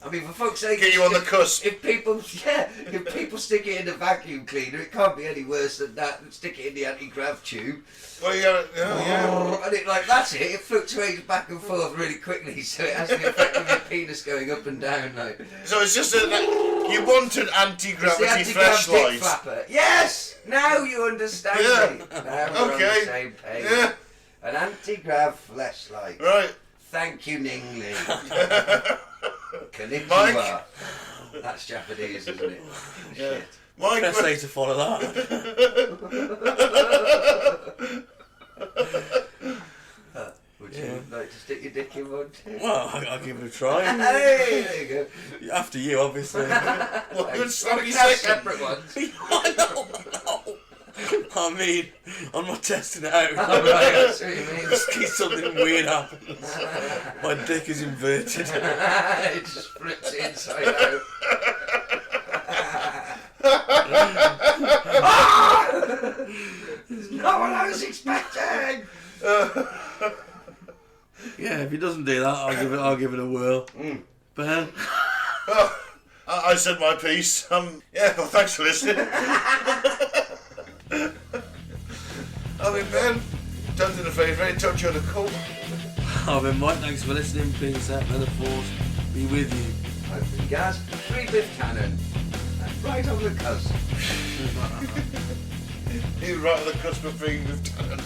I mean, for fuck's sake, Get you on the cusp. If people stick it in the vacuum cleaner, it can't be any worse than that. Stick it in the anti-grav tube, Well, you gotta, yeah. and that's it. It fluctuates back and forth really quickly, so it has the effect of your penis going up and down. Like, So it's just that you want an it's the anti-gravity anti-grav dick flashlight. flapper. Yes, now you understand Yeah. me. Now we're on the Okay. same page. Yeah. An anti-grav flashlight. Right. Thank you, Ning Li. Konnichiwa. Mike? That's Japanese, isn't it? Yeah. Shit. Mike, Best way to follow that. Would you like to stick your dick in one too? Well, I'll give it a try. Hey, there you go. After you, obviously. what good We sloppy can have second. separate ones. I don't know. I mean, I'm not testing it out. Oh, right, that's what you mean. Just in case something weird happens. My dick is inverted. It just flips it inside out. It's not what I was expecting. Yeah, if he doesn't do that, I'll give it a whirl. Ben? Oh, I said my piece. Yeah, well, thanks for listening. I've been Ben. Don't do the favour, touch you on the coat. I've been Mike, thanks for listening. Being set by the force be with you. I've been Gaz, 3-bit cannon, and right on the cusp. You're right on the cusp of being with talent.